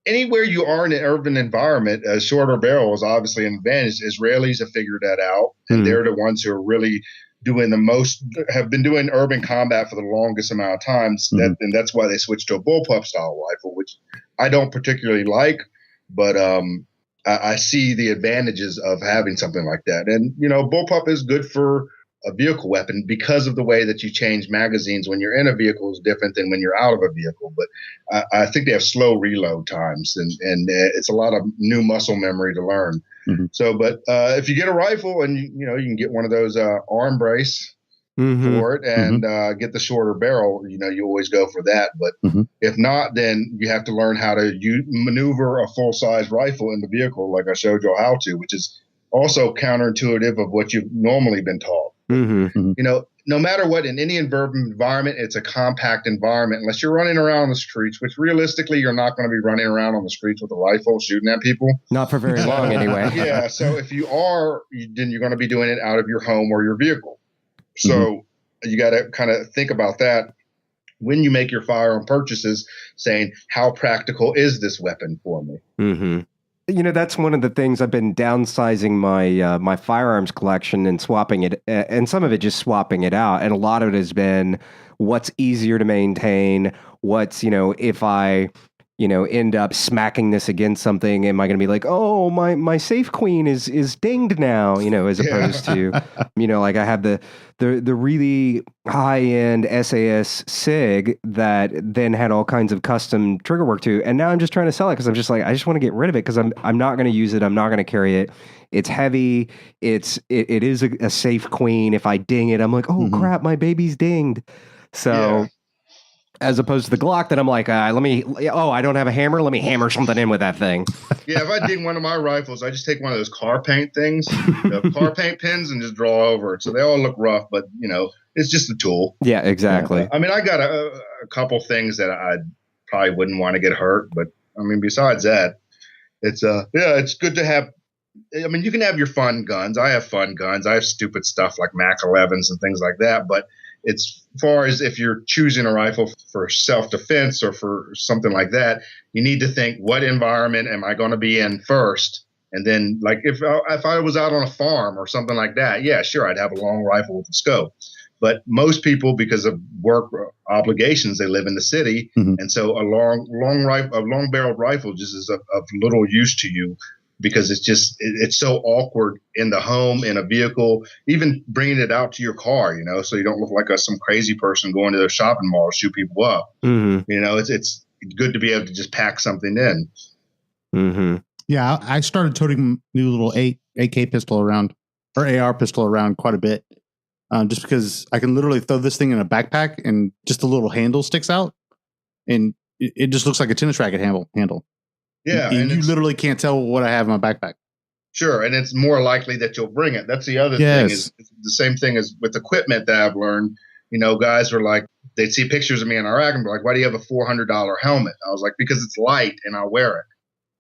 anywhere you are in an urban environment, a shorter barrel is obviously an advantage. Israelis have figured that out, and they're the ones who are really doing the most, have been doing urban combat for the longest amount of times. And that's why they switched to a bullpup style rifle, which I don't particularly like, but I see the advantages of having something like that. And bullpup is good for a vehicle weapon because of the way that you change magazines when you're in a vehicle is different than when you're out of a vehicle. But I think they have slow reload times, and it's a lot of new muscle memory to learn. So, but if you get a rifle and you can get one of those arm brace for it and get the shorter barrel, you always go for that. But if not, then you have to learn how to maneuver a full size rifle in the vehicle, like I showed you how to, which is also counterintuitive of what you've normally been taught. No matter what, in any urban environment, it's a compact environment unless you're running around the streets, which realistically you're not going to be running around on the streets with a rifle shooting at people. Not for very long anyway. Yeah, so if you are, then you're going to be doing it out of your home or your vehicle. So you got to kind of think about that when you make your firearm purchases, saying, how practical is this weapon for me? That's one of the things I've been downsizing my my firearms collection and swapping it, and some of it just swapping it out, and a lot of it has been what's easier to maintain. What's if I end up smacking this against something, am I going to be like, oh, my safe queen is dinged now, as opposed to, like I have the really high end SAS SIG that then had all kinds of custom trigger work to, and now I'm just trying to sell it because I'm just like, I just want to get rid of it because I'm not going to use it, I'm not going to carry it. It's heavy. It is a safe queen. If I ding it, I'm like, oh crap, my baby's dinged. So. Yeah. As opposed to the Glock that I'm like, I don't have a hammer. Let me hammer something in with that thing. Yeah, if I ding one of my rifles, I just take one of those car paint things, car paint pins, and just draw over it. So they all look rough, but, it's just a tool. Yeah, exactly. I mean, I got a couple things that I probably wouldn't want to get hurt. But, I mean, besides that, it's good to have. I mean, you can have your fun guns. I have fun guns. I have stupid stuff like Mac 11s and things like that. But it's far as if you're choosing a rifle for self-defense or for something like that, you need to think, what environment am I going to be in first? And then, like, if I was out on a farm or something like that, yeah, sure, I'd have a long rifle with a scope. But most people, because of work obligations, they live in the city, and so a long-barreled rifle just is of little use to you. Because it's so awkward in the home, in a vehicle, even bringing it out to your car, so you don't look like some crazy person going to the shopping mall to shoot people up. It's good to be able to just pack something in. Yeah, I started toting new little AK pistol around, or AR pistol around quite a bit, just because I can literally throw this thing in a backpack and just a little handle sticks out, and it just looks like a tennis racket handle. Yeah, and you literally can't tell what I have in my backpack. Sure, and it's more likely that you'll bring it. That's the other thing. Is the same thing as with equipment that I've learned. Guys were like, they'd see pictures of me in Iraq and be like, "Why do you have a $400 helmet?" I was like, "Because it's light and I'll wear it.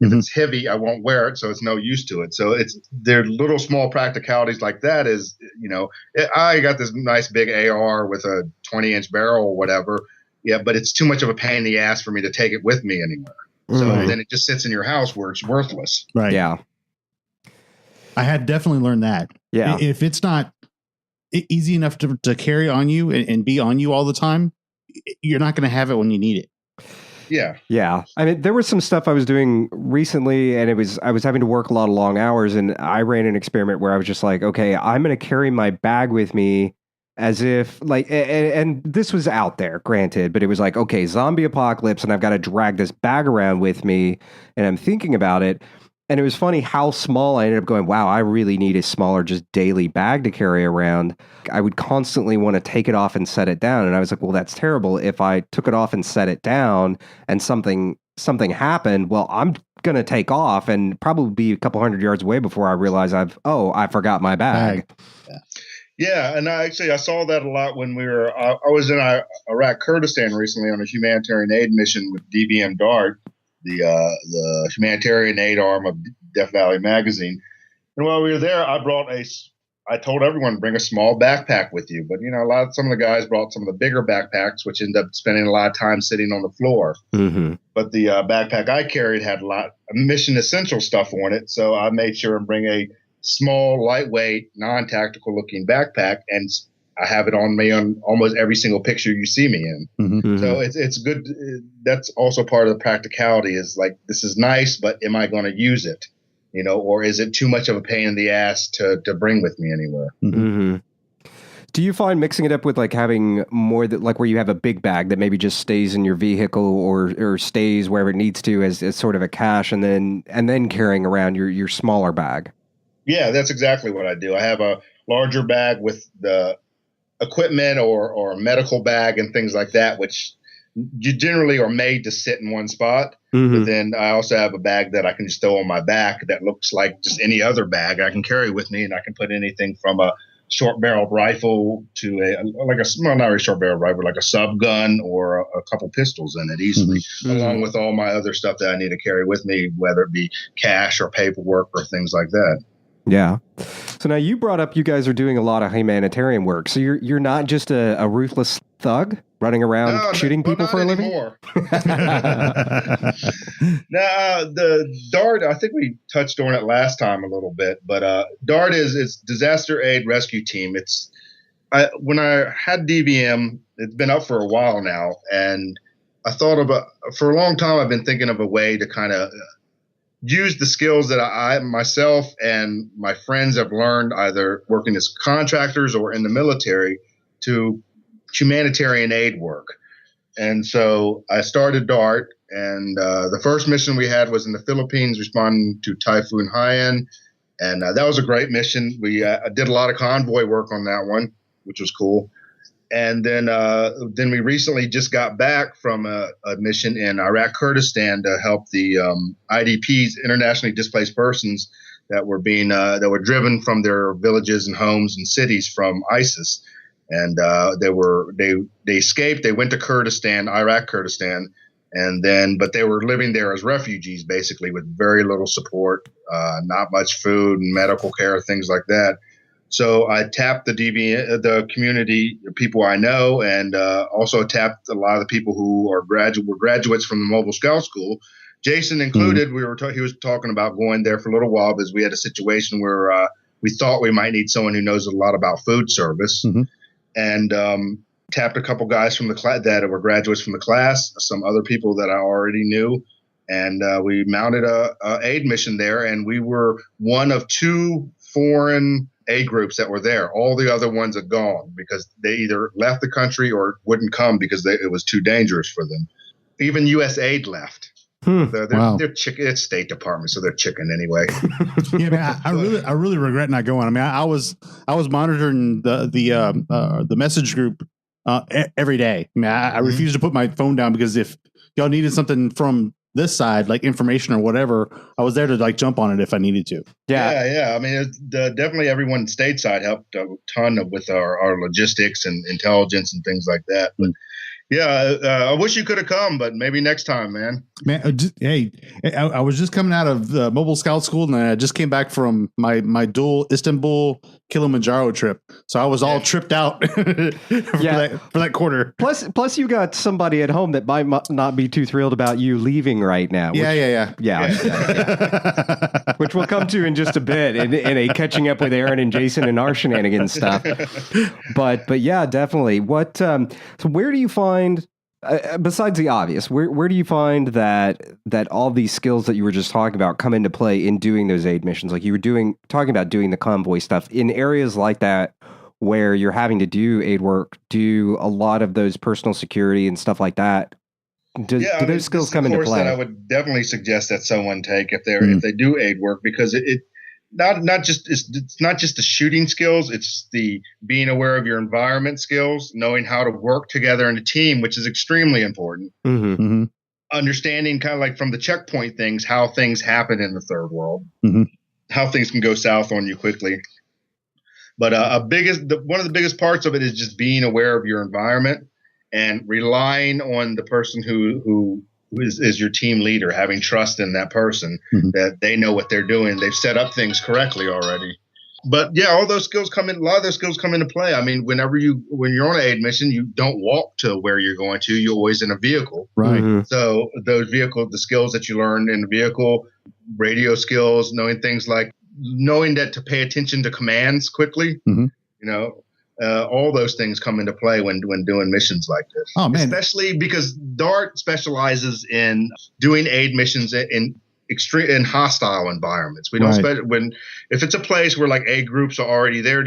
If it's heavy, I won't wear it, so it's no use to it." So there are little small practicalities like that. I got this nice big AR with a 20-inch barrel or whatever. Yeah, but it's too much of a pain in the ass for me to take it with me anywhere. So then it just sits in your house where it's worthless. Right. Yeah. I had definitely learned that. Yeah. If it's not easy enough to carry on you and be on you all the time, you're not going to have it when you need it. Yeah. Yeah. I mean, there was some stuff I was doing recently, and I was having to work a lot of long hours, and I ran an experiment where I was just like, okay, I'm going to carry my bag with me as if and this was out there, granted, but it was like, okay, zombie apocalypse, and I've got to drag this bag around with me, and I'm thinking about it. And it was funny how small I ended up going, wow, I really need a smaller, just daily bag to carry around. I would constantly want to take it off and set it down. And I was like, well, that's terrible. If I took it off and set it down and something something happened, well, I'm going to take off and probably be a couple hundred yards away before I realize I forgot my bag. Yeah, and I saw that a lot when I was in Iraq Kurdistan recently on a humanitarian aid mission with DBM D.A.R.T, the humanitarian aid arm of Death Valley Magazine. And while we were there, I told everyone to bring a small backpack with you. But some of the guys brought some of the bigger backpacks, which ended up spending a lot of time sitting on the floor. Mm-hmm. But the backpack I carried had a lot of mission essential stuff on it, so I made sure and bring a small, lightweight, non-tactical looking backpack, and I have it on me on almost every single picture you see me in. Mm-hmm. So it's good. That's also part of the practicality is like, this is nice, but am I going to use it? Or is it too much of a pain in the ass to bring with me anywhere? Mm-hmm. Do you find mixing it up with like having more that like where you have a big bag that maybe just stays in your vehicle or stays wherever it needs to as sort of a cache, and then carrying around your smaller bag? Yeah, that's exactly what I do. I have a larger bag with the equipment or a medical bag and things like that, which you generally are made to sit in one spot. Mm-hmm. But then I also have a bag that I can just throw on my back that looks like just any other bag I can carry with me, and I can put anything from a short-barreled rifle to not a short-barreled rifle, like a sub gun or a couple pistols in it easily, along with all my other stuff that I need to carry with me, whether it be cash or paperwork or things like that. Yeah. So now you brought up you guys are doing a lot of humanitarian work. So you're not just a ruthless thug running around shooting people for a living? Anymore. Now, the D.A.R.T, I think we touched on it last time a little bit, but D.A.R.T is Disaster Aid Rescue Team. When I had DVM, it's been up for a while now, and I thought for a long time I've been thinking of a way to kind of use the skills that I myself and my friends have learned either working as contractors or in the military to humanitarian aid work. And so I started D.A.R.T, and the first mission we had was in the Philippines responding to Typhoon Haiyan. And that was a great mission. We did a lot of convoy work on that one, which was cool. And then we recently just got back from a mission in Iraq Kurdistan to help the IDPs, internationally displaced persons that were driven from their villages and homes and cities from ISIS. And they escaped. They went to Kurdistan, Iraq Kurdistan, but they were living there as refugees, basically with very little support, not much food and medical care, things like that. So I tapped the community people I know, and also tapped a lot of the people who were graduates from the Mobile Scout School, Jason included. Mm-hmm. He was talking about going there for a little while because we had a situation where we thought we might need someone who knows a lot about food service, mm-hmm. and tapped a couple guys from the class that were graduates from the class, some other people that I already knew, and we mounted a aid mission there, and we were one of two foreign aid groups that were there. All the other ones are gone because they either left the country or wouldn't come because it was too dangerous for them. Even U.S. Aid left. They're chicken. It's State Department, so they're chicken anyway. Yeah, man, I really regret not going. I mean, I was monitoring the message group every day. I mean, I refused to put my phone down because if y'all needed something from this side, like information or whatever, I was there to like jump on it if I needed to. Yeah. I mean, definitely everyone stateside helped a ton with our logistics and intelligence and things like that. But I wish you could have come, but maybe next time, man. Hey, I was just coming out of the Mobile Scout School, and I just came back from my dual Istanbul Kilimanjaro trip, so I was all tripped out for that quarter. Plus, you got somebody at home that might not be too thrilled about you leaving right now. Yeah. Which we'll come to in just a bit in a catching up with Aaron and Jason and our shenanigans stuff. But yeah, definitely. What? So where do you find? Besides the obvious, where do you find that all these skills that you were just talking about come into play in doing those aid missions? Like you were talking about doing the convoy stuff in areas like that where you're having to do aid work, do a lot of those personal security and stuff like that. Do those skills come into play? That I would definitely suggest that someone take if they do aid work, because it's not just the shooting skills, it's the being aware of your environment skills, knowing how to work together in a team, which is extremely important. Mm-hmm. Mm-hmm. understanding kind of like from the checkpoint things, how things happen in the third world, Mhm. how things can go south on you quickly. But one of the biggest parts of it is just being aware of your environment and relying on the person who is your team leader, having trust in that person, Mhm. that they know what they're doing. They've set up things correctly already. But yeah, all those skills come in. A lot of those skills come into play. I mean, when you're on an aid mission, you don't walk to where you're going to. You're always in a vehicle. Right. Mhm. So the skills that you learn in the vehicle, radio skills, knowing things like knowing that to pay attention to commands quickly, Mhm. all those things come into play when doing missions like this. Oh, man. Especially because D.A.R.T specializes in doing aid missions in extreme in hostile environments. We don't if it's a place where like aid groups are already there,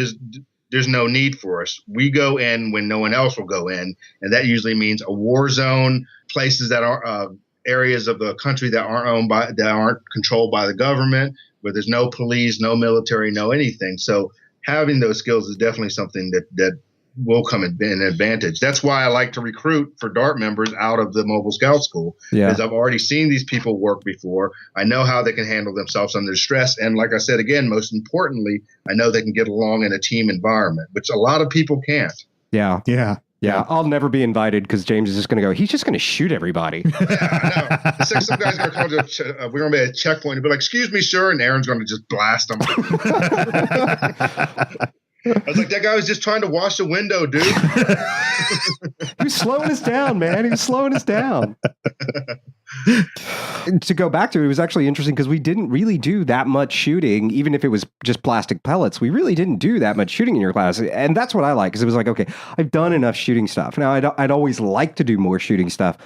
there's no need for us. We go in when no one else will go in, and that usually means a war zone, places that are areas of the country that aren't controlled by the government, where there's no police, no military, no anything. So having those skills is definitely something that will come in an advantage. That's why I like to recruit for D.A.R.T members out of the Mobile Scout School, because I've already seen these people work before. I know how they can handle themselves under stress. And like I said, again, most importantly, I know they can get along in a team environment, which a lot of people can't. Yeah. Yeah. Yeah, I'll never be invited because James is just going to go, he's just going to shoot everybody. I know. It's like some guy's going to come to, we're going to be at a checkpoint and be like, excuse me, sir. And Aaron's going to just blast them. I was like, that guy was just trying to wash a window, dude. He was slowing us down, man. He was slowing us down. And to go back to it, it was actually interesting because we didn't really do that much shooting, even if it was just plastic pellets. We really didn't do that much shooting in your class. And that's what I like, because it was like, okay, I've done enough shooting stuff. Now, I'd always like to do more shooting stuff.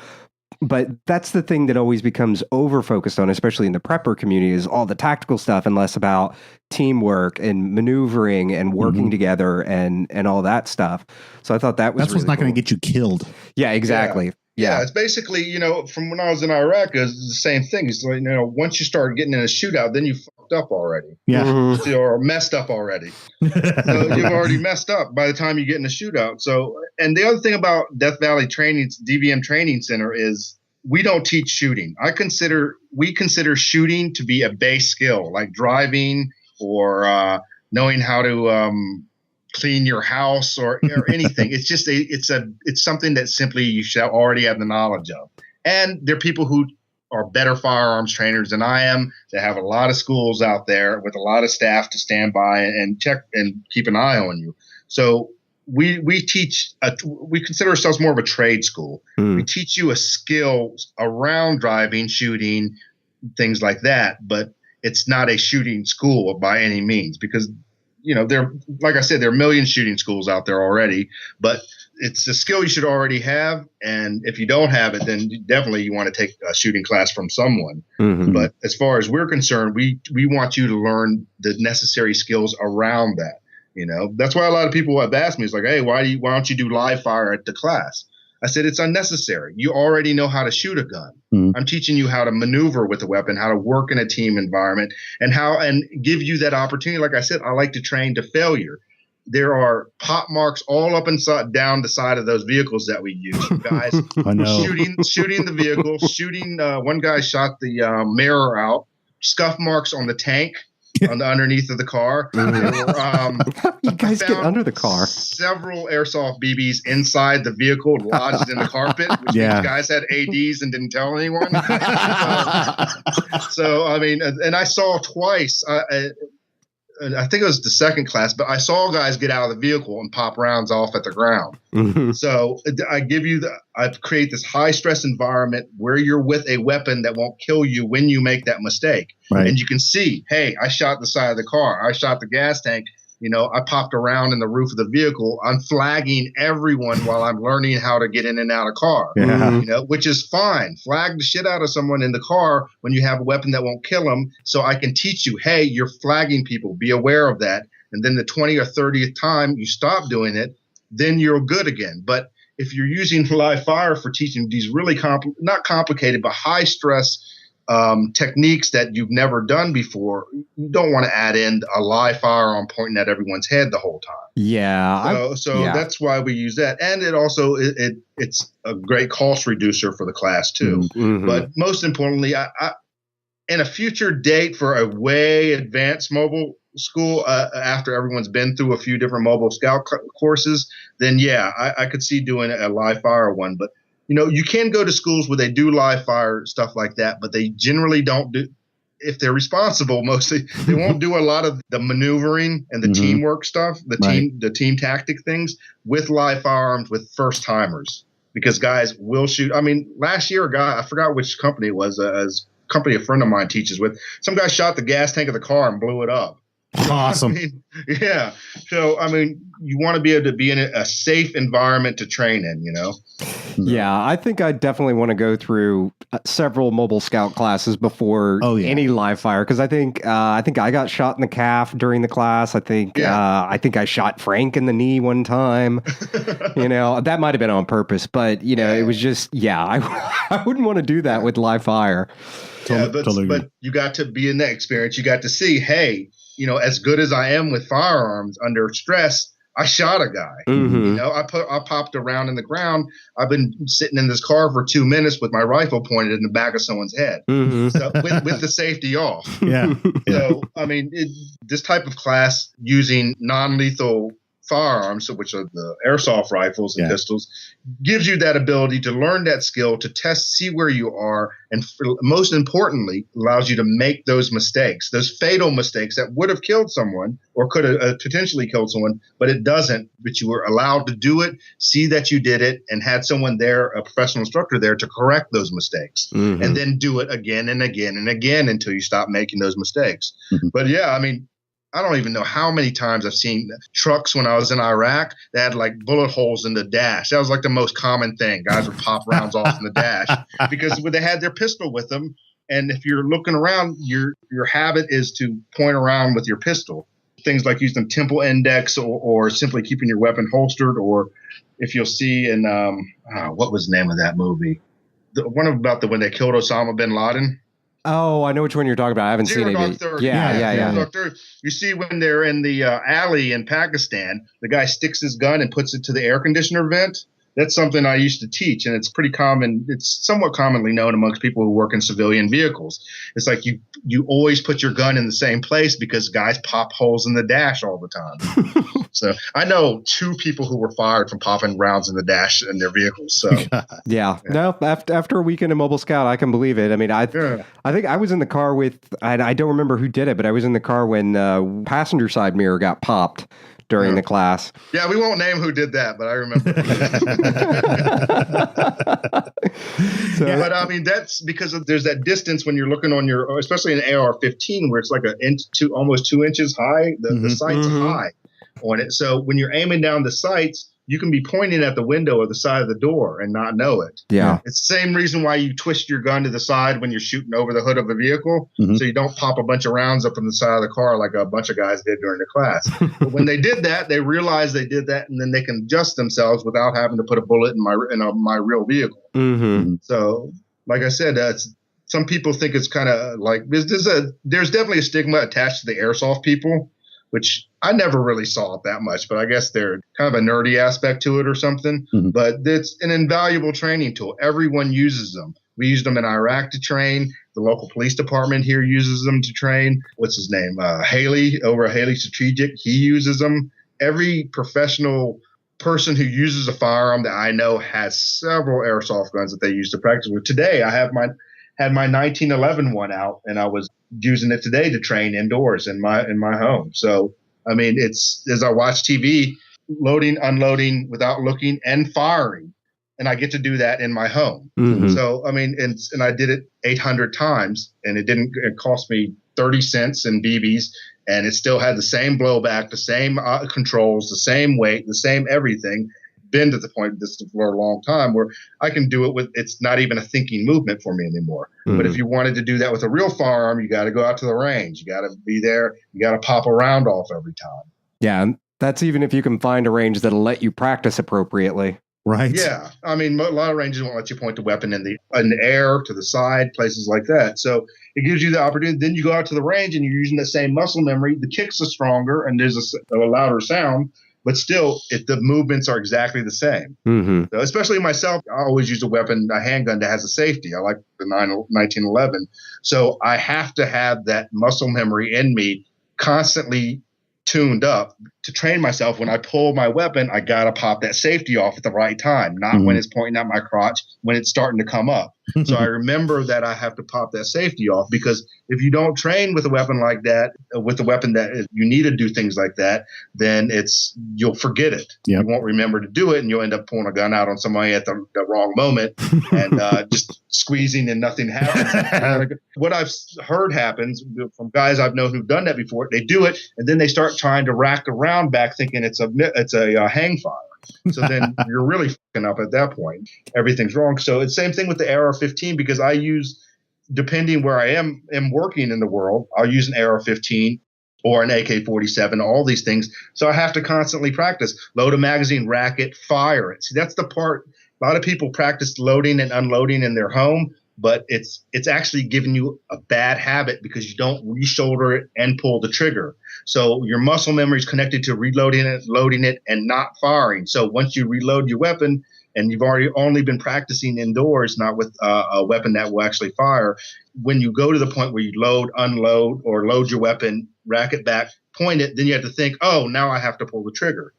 But that's the thing that always becomes over-focused on, especially in the prepper community, is all the tactical stuff and less about teamwork and maneuvering and working together and all that stuff. So I thought that was That's what's really not going to get you killed. Yeah, exactly. Yeah, it's basically, from when I was in Iraq, it's the same thing. It's like, once you start getting in a shootout, then you fucked up already. Yeah. Or messed up already. So you've already messed up by the time you get in a shootout. So, and the other thing about Death Valley DVM Training Center is we don't teach shooting. We consider shooting to be a base skill, like driving or knowing how to clean your house or anything. It's just it's something that simply you should already have the knowledge of. And there are people who are better firearms trainers than I am. They have a lot of schools out there with a lot of staff to stand by and check and keep an eye on you. So we consider ourselves more of a trade school. We teach you a skill around driving, shooting, things like that, but it's not a shooting school by any means, because like I said, there are a million shooting schools out there already, but it's a skill you should already have. And if you don't have it, then definitely you want to take a shooting class from someone. But as far as we're concerned, we want you to learn the necessary skills around that. That's why a lot of people have asked me, it's like, hey, why don't you do live fire at the class? I said, it's unnecessary. You already know how to shoot a gun. I'm teaching you how to maneuver with a weapon, how to work in a team environment, and give you that opportunity. Like I said, I like to train to failure. There are pop marks all up and down the side of those vehicles that we use. You guys shooting the vehicle, one guy shot the mirror out, scuff marks on the tank. On the underneath of the car. You guys get under the car. Several airsoft BBs inside the vehicle lodged in the carpet, which means guys had ADs and didn't tell anyone. So, I mean, and I saw twice, I think it was the second class, but I saw guys get out of the vehicle and pop rounds off at the ground. So I create this high stress environment where you're with a weapon that won't kill you when you make that mistake. Right. And you can see, hey, I shot the side of the car. I shot the gas tank. I popped around in the roof of the vehicle. I'm flagging everyone while I'm learning how to get in and out of car, which is fine. Flag the shit out of someone in the car when you have a weapon that won't kill them. So I can teach you, hey, you're flagging people. Be aware of that. And then the 20th or 30th time you stop doing it, then you're good again. But if you're using live fire for teaching these really not complicated, but high stress techniques that you've never done before, you don't want to add in a live firearm pointing at everyone's head the whole time. Yeah. So that's why we use that, and it also it's a great cost reducer for the class too. Mhm. But most importantly, I in a future date for a way advanced mobile school, after everyone's been through a few different mobile scout courses, then yeah, I could see doing a live fire one. But you can go to schools where they do live fire stuff like that, but they generally don't do. If they're responsible, mostly they won't do a lot of the maneuvering and the teamwork stuff, the team tactic things with live firearms with first timers, because guys will shoot. I mean, last year, a guy, I forgot which company it was, as company a friend of mine teaches with, some guy shot the gas tank of the car and blew it up. Awesome. I mean, yeah. So, I mean, you want to be able to be in a safe environment to train in, Yeah, I think I definitely want to go through several mobile scout classes before any live fire, because I think I got shot in the calf during the class. I think I shot Frank in the knee one time. That might have been on purpose, but it was just I wouldn't want to do that with live fire. Yeah, but you got to be in that experience. You got to see, hey, as good as I am with firearms under stress, I shot a guy. Mm-hmm. I popped around in the ground. I've been sitting in this car for 2 minutes with my rifle pointed in the back of someone's head, so with the safety off. Yeah. So I mean, this type of class using non-lethal firearms, which are the airsoft rifles and pistols, gives you that ability to learn that skill, to test, see where you are, and most importantly, allows you to make those mistakes, those fatal mistakes that would have killed someone or could have potentially killed someone, but it doesn't. But you were allowed to do it, see that you did it, and had someone there, a professional instructor there, to correct those mistakes, and then do it again and again and again until you stop making those mistakes. But yeah, I mean, I don't even know how many times I've seen trucks when I was in Iraq that had like bullet holes in the dash. That was like the most common thing. Guys would pop rounds off in the dash because they had their pistol with them. And if you're looking around, your habit is to point around with your pistol. Things like using temple index or simply keeping your weapon holstered. Or if you'll see in, what was the name of that movie? The one about when they killed Osama bin Laden. Oh, I know which one you're talking about. I haven't seen it. Yeah. You see when they're in the alley in Pakistan, the guy sticks his gun and puts it to the air conditioner vent. That's something I used to teach, and it's pretty common. It's somewhat commonly known amongst people who work in civilian vehicles. It's like you always put your gun in the same place because guys pop holes in the dash all the time. So I know 2 people who were fired from popping rounds in the dash in their vehicles. So no, after a weekend in Mobile Scout, I can believe it. I mean, I think I was in the car with, I don't remember who did it, but I was in the car when passenger side mirror got popped during the class. Yeah, we won't name who did that, but I remember. But I mean, that's because there's that distance when you're looking on your, especially an AR-15, where it's like an inch to almost 2 inches high. The sight's high on it. So when you're aiming down the sights, you can be pointing at the window or the side of the door and not know it. Yeah. It's the same reason why you twist your gun to the side when you're shooting over the hood of a vehicle, so you don't pop a bunch of rounds up in the side of the car like a bunch of guys did during the class. But when they did that, they realized they did that, and then they can adjust themselves without having to put a bullet in my real vehicle. So, like I said, some people think it's kind of like there's definitely a stigma attached to the airsoft people, which I never really saw it that much, but I guess they're kind of a nerdy aspect to it or something. But it's an invaluable training tool. Everyone uses them. We used them in Iraq to train. The local police department here uses them to train. What's his name? Haley over at Haley Strategic. He uses them. Every professional person who uses a firearm that I know has several airsoft guns that they use to practice with. Today, I had my 1911 one out, and I was using it today to train indoors in my home. So, I mean, it's as I watch TV, loading, unloading without looking, and firing, and I get to do that in my home. So, I mean, and I did it 800 times, and it cost me 30 cents in BBs, and it still had the same blowback, the same controls, the same weight, the same everything. Been to the point this for a long time where I can do it with, it's not even a thinking movement for me anymore. But if you wanted to do that with a real firearm, you got to go out to the range. You got to be there. You got to pop a round off every time. Yeah. And that's even if you can find a range that'll let you practice appropriately. Right. Yeah. I mean, a lot of ranges won't let you point the weapon in the air, to the side, places like that. So it gives you the opportunity. Then you go out to the range and you're using the same muscle memory. The kicks are stronger and there's a louder sound. but still, the movements are exactly the same. Mm-hmm. So especially myself, I always use a handgun that has a safety. I like the 1911. So I have to have that muscle memory in me constantly tuned up to train myself. When I pull my weapon, I got to pop that safety off at the right time, not when it's pointing at my crotch, when it's starting to come up. So I remember that I have to pop that safety off, because if you don't train with a weapon like that, with a weapon that you need to do things like that, then you'll forget it. Yep. You won't remember to do it, and you'll end up pulling a gun out on somebody at the wrong moment and just squeezing and nothing happens. What I've heard happens from guys I've known who've done that before, they do it and then they start trying to rack the round back thinking it's a hang fire. So then you're really fucking up at that point. Everything's wrong. So it's the same thing with the AR-15, because I use, depending where I am working in the world, I'll use an AR-15 or an AK-47, all these things. So I have to constantly practice. Load a magazine, rack it, fire it. See, that's the part. A lot of people practice loading and unloading in their home, but it's actually giving you a bad habit because you don't re-shoulder it and pull the trigger. So your muscle memory is connected to reloading it, loading it, and not firing. So once you reload your weapon, and you've already only been practicing indoors, not with a weapon that will actually fire, when you go to the point where you load, unload, or load your weapon, rack it back, point it, then you have to think, oh, now I have to pull the trigger.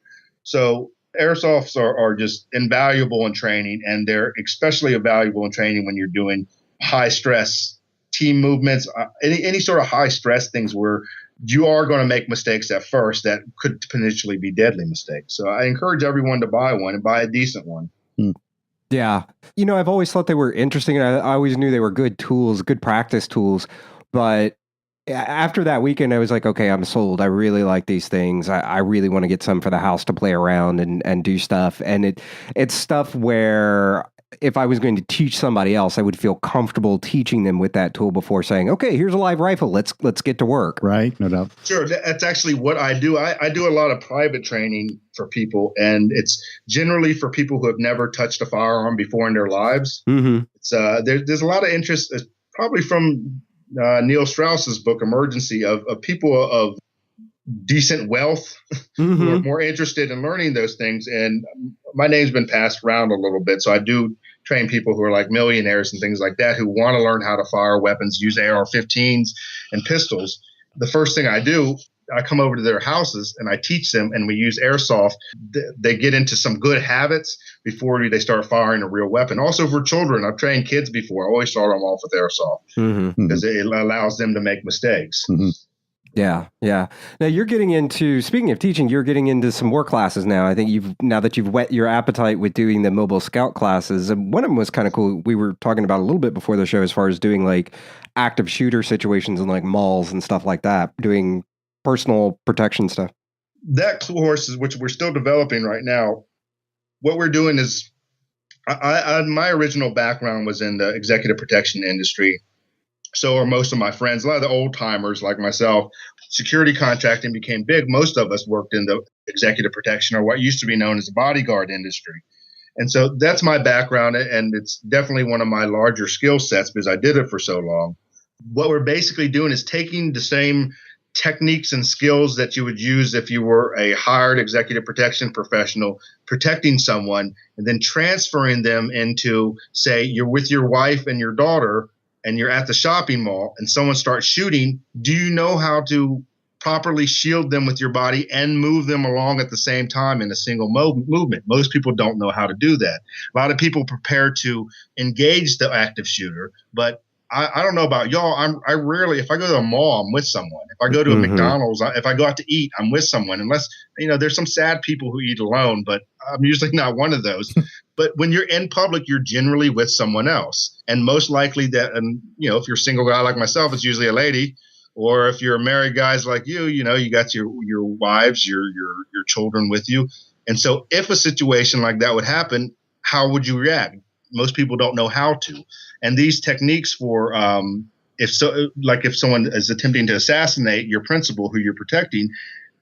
So airsofts are just invaluable in training, and they're especially valuable in training when you're doing high stress team movements, any sort of high stress things where you are going to make mistakes at first that could potentially be deadly mistakes. So I encourage everyone to buy one and buy a decent one. Yeah. I've always thought they were interesting, and I always knew they were good tools, good practice tools. But after that weekend, I was like, okay, I'm sold. I really like these things. I really want to get some for the house to play around and do stuff. And it's stuff where if I was going to teach somebody else, I would feel comfortable teaching them with that tool before saying, okay, here's a live rifle. Let's get to work. Right. No doubt. Sure. That's actually what I do. I do a lot of private training for people, and it's generally for people who have never touched a firearm before in their lives. Mm-hmm. It's there's a lot of interest, probably from Neil Strauss's book, Emergency, of people of decent wealth who are more interested in learning those things. And my name's been passed around a little bit. So I do train people who are like millionaires and things like that who want to learn how to fire weapons, use AR-15s and pistols. The first thing I do, I come over to their houses and I teach them, and we use airsoft. They get into some good habits before they start firing a real weapon. Also for children, I've trained kids before. I always start them off with airsoft because it allows them to make mistakes. Yeah. Now you're getting into, speaking of teaching, you're getting into some more classes now. I think now that you've whet your appetite with doing the mobile scout classes, and one of them was kind of cool. We were talking about a little bit before the show as far as doing like active shooter situations in like malls and stuff like that, doing personal protection stuff. That course is which we're still developing right now. What we're doing is, my original background was in the executive protection industry. So are most of my friends. A lot of the old timers like myself. Security contracting became big. Most of us worked in the executive protection, or what used to be known as the bodyguard industry. And so that's my background, and it's definitely one of my larger skill sets because I did it for so long. What we're basically doing is taking the same techniques and skills that you would use if you were a hired executive protection professional protecting someone, and then transferring them into, say, you're with your wife and your daughter, and you're at the shopping mall and someone starts shooting. Do you know how to properly shield them with your body and move them along at the same time in a single movement? Most people don't know how to do that. A lot of people prepare to engage the active shooter, but I don't know about y'all. I rarely, if I go to a mall, I'm with someone. If I go to a McDonald's, if I go out to eat, I'm with someone. Unless, there's some sad people who eat alone, but I'm usually not one of those. But when you're in public, you're generally with someone else. And most likely that, and if you're a single guy like myself, it's usually a lady. Or if you're a married guy like you, you got your wives, your children with you. And so if a situation like that would happen, how would you react? Most people don't know how to. And these techniques for if someone is attempting to assassinate your principal who you're protecting,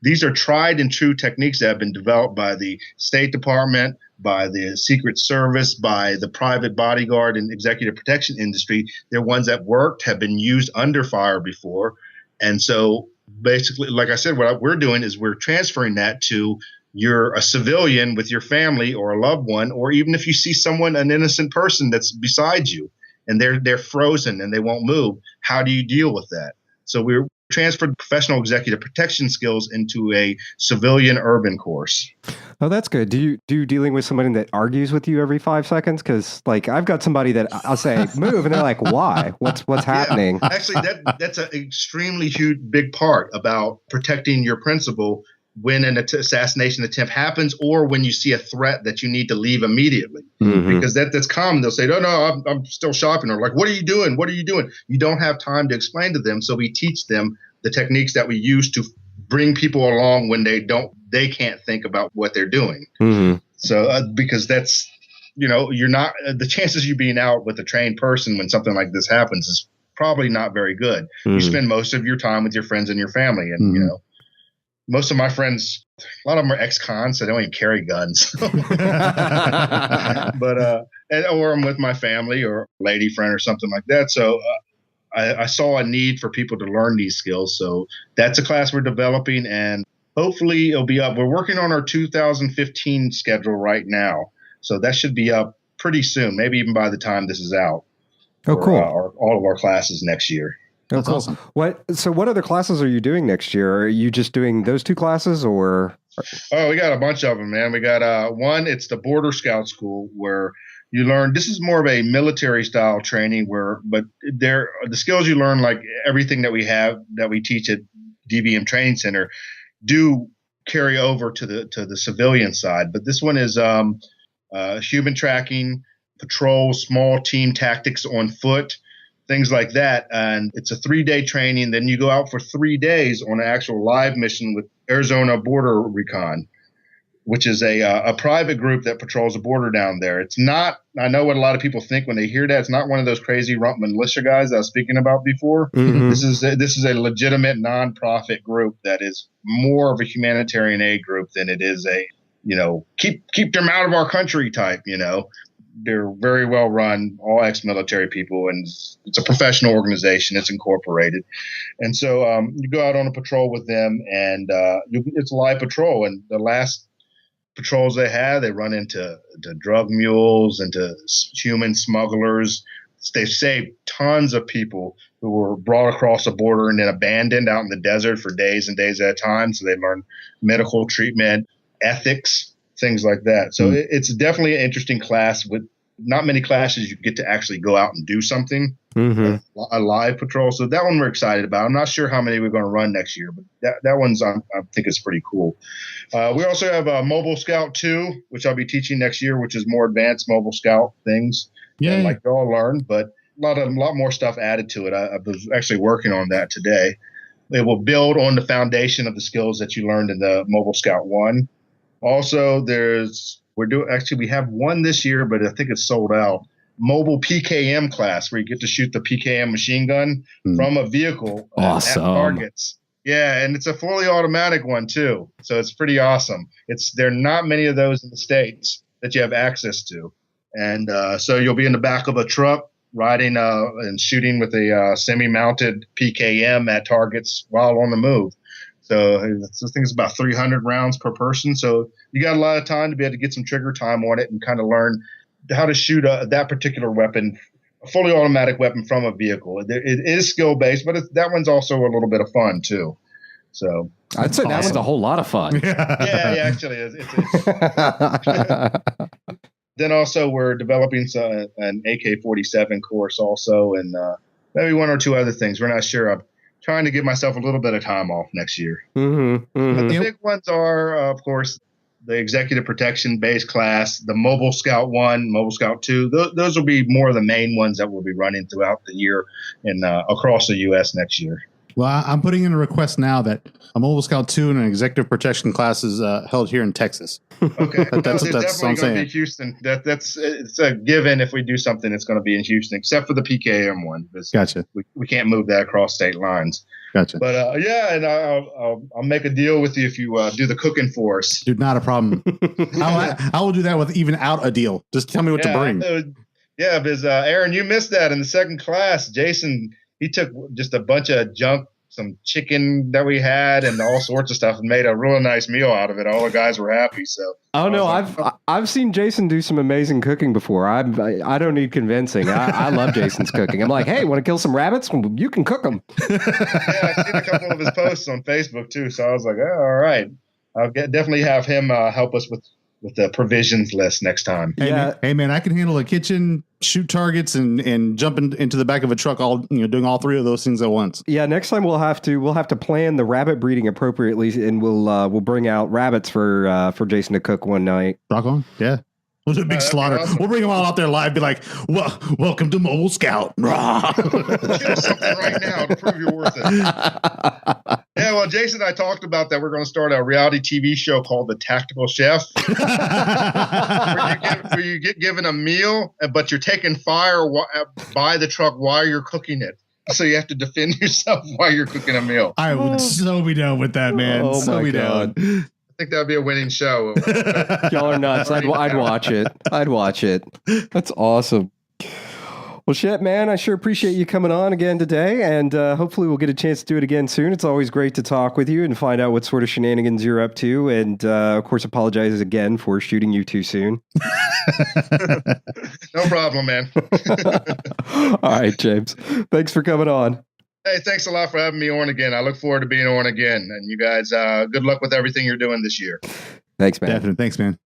these are tried and true techniques that have been developed by the State Department, by the Secret Service, by the private bodyguard and executive protection industry. They're ones that worked, have been used under fire before. And so basically, like I said, what we're doing is we're transferring that to you're a civilian with your family or a loved one, or even if you see someone, an innocent person that's beside you and they're frozen and they won't move, how do you deal with that? So we're transferred professional executive protection skills into a civilian urban course. Oh, that's good. Do you dealing with somebody that argues with you every 5 seconds? Because like I've got somebody that I'll say move, and they're like, "Why? What's happening?" Yeah. Actually, that's an extremely huge big part about protecting your principal when an assassination attempt happens, or when you see a threat that you need to leave immediately. Mm-hmm. Because that's common. They'll say, no, I'm still shopping. Or like, what are you doing? What are you doing? You don't have time to explain to them. So we teach them the techniques that we use to bring people along when they can't think about what they're doing. Mm-hmm. So because that's, you're not, the chances of you being out with a trained person when something like this happens is probably not very good. Mm-hmm. You spend most of your time with your friends and your family, and most of my friends, a lot of them are ex-cons, so they don't even carry guns. But or I'm with my family or a lady friend or something like that. So I saw a need for people to learn these skills. So that's a class we're developing, and hopefully it'll be up. We're working on our 2015 schedule right now, so that should be up pretty soon, maybe even by the time this is out. Oh, cool. All of our classes next year. Oh, That's cool. awesome. What other classes are you doing next year? Are you just doing those 2 classes, or? Oh, we got a bunch of them, man. We got one. It's the Border Scout School, where you learn. This is more of a military style training, but the skills you learn, like everything that we teach at DBM Training Center, do carry over to the civilian side. But this one is human tracking, patrol, small team tactics on foot, things like that. And it's a 3-day training. Then you go out for 3 days on an actual live mission with Arizona Border Recon, which is a private group that patrols the border down there. It's not, I know what a lot of people think when they hear that. It's not one of those crazy rump militia guys I was speaking about before. Mm-hmm. This is a legitimate nonprofit group that is more of a humanitarian aid group than it is a, keep them out of our country type, They're very well run, all ex-military people, and it's a professional organization. It's incorporated. And so you go out on a patrol with them, and it's a live patrol. And the last patrols they run into drug mules, into human smugglers. They've saved tons of people who were brought across the border and then abandoned out in the desert for days and days at a time. So they learn medical treatment, ethics, things like that. So it's definitely an interesting class. With not many classes you get to actually go out and do something, a live patrol. So that one we're excited about. I'm not sure how many we're going to run next year, but that one's I think is pretty cool. We also have a Mobile Scout 2, which I'll be teaching next year, which is more advanced Mobile Scout things. Yeah, like you all learn, but a lot more stuff added to it. I was actually working on that today. It will build on the foundation of the skills that you learned in the Mobile Scout 1. Also, we have one this year, but I think it's sold out. Mobile PKM class, where you get to shoot the PKM machine gun from a vehicle at targets. Yeah, and it's a fully automatic one too, so it's pretty awesome. There are not many of those in the States that you have access to, and so you'll be in the back of a truck riding and shooting with a semi-mounted PKM at targets while on the move. So this thing's about 300 rounds per person. So you got a lot of time to be able to get some trigger time on it and kind of learn how to shoot that particular weapon, a fully automatic weapon from a vehicle. It is skill based, but that one's also a little bit of fun too. So I'd say that one's a whole lot of fun. Yeah, actually, it's Then also we're developing an AK-47 course also, and maybe one or two other things. We're not sure. I'm trying to give myself a little bit of time off next year. But the big ones are, of course, the executive protection base class, the Mobile Scout 1, Mobile Scout 2. Those will be more of the main ones that we'll be running throughout the year and across the U.S. next year. Well, I'm putting in a request now that a Mobile Scout 2 and an executive protection class is held here in Texas. Okay. That's definitely what I'm going to saying. be Houston. It's a given. If we do something, it's going to be in Houston, except for the PKM one. Gotcha. We can't move that across state lines. Gotcha. But yeah, and I'll make a deal with you if you do the cooking for us. Dude, not a problem. I will do that with even out a deal. Just tell me what to bring. Because Aaron, you missed that in the second class. Jason, he took just a bunch of junk some chicken that we had and all sorts of stuff and made a really nice meal out of it. All the guys were happy. So Oh no, I've seen Jason do some amazing cooking before. I don't need convincing. I love Jason's cooking. I'm like, hey, want to kill some rabbits? Well, you can cook them. yeah, I've seen a couple of his posts on Facebook too. So I was like, oh, all right, I'll definitely have him help us with the provisions list next time. Hey man, I can handle a kitchen, shoot targets, and jump into the back of a truck, all doing all three of those things at once. Yeah, next time we'll have to plan the rabbit breeding appropriately, and we'll bring out rabbits for Jason to cook one night. Rock on, yeah. We'll do a big slaughter. Awesome. We'll bring them all out there live. Be like, welcome to Mobile Scout. Kill something right now to prove you're worth it. Yeah, well, Jason and I talked about that. We're going to start a reality TV show called The Tactical Chef, where you get given a meal, but you're taking fire by the truck while you're cooking it. So you have to defend yourself while you're cooking a meal. I would so be down with that, man. Oh so my be God. down. I think that would be a winning show. Y'all are nuts. I'd watch it. I'd watch it. That's awesome. Well, shit, man, I sure appreciate you coming on again today, and hopefully we'll get a chance to do it again soon. It's always great to talk with you and find out what sort of shenanigans you're up to, and of course, apologize again for shooting you too soon. No problem, man. All right, James. Thanks for coming on. Hey, thanks a lot for having me on again. I look forward to being on again. And you guys, good luck with everything you're doing this year. Thanks, man. Definitely. Thanks, man.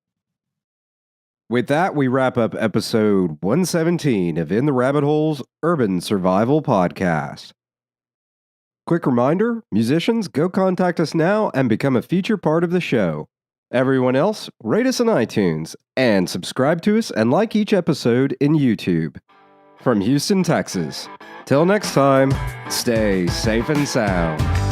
With that, we wrap up episode 117 of In the Rabbit Holes Urban Survival Podcast. Quick reminder, musicians, go contact us now and become a feature part of the show. Everyone else, rate us on iTunes and subscribe to us and like each episode in YouTube. From Houston, Texas. Till next time, stay safe and sound.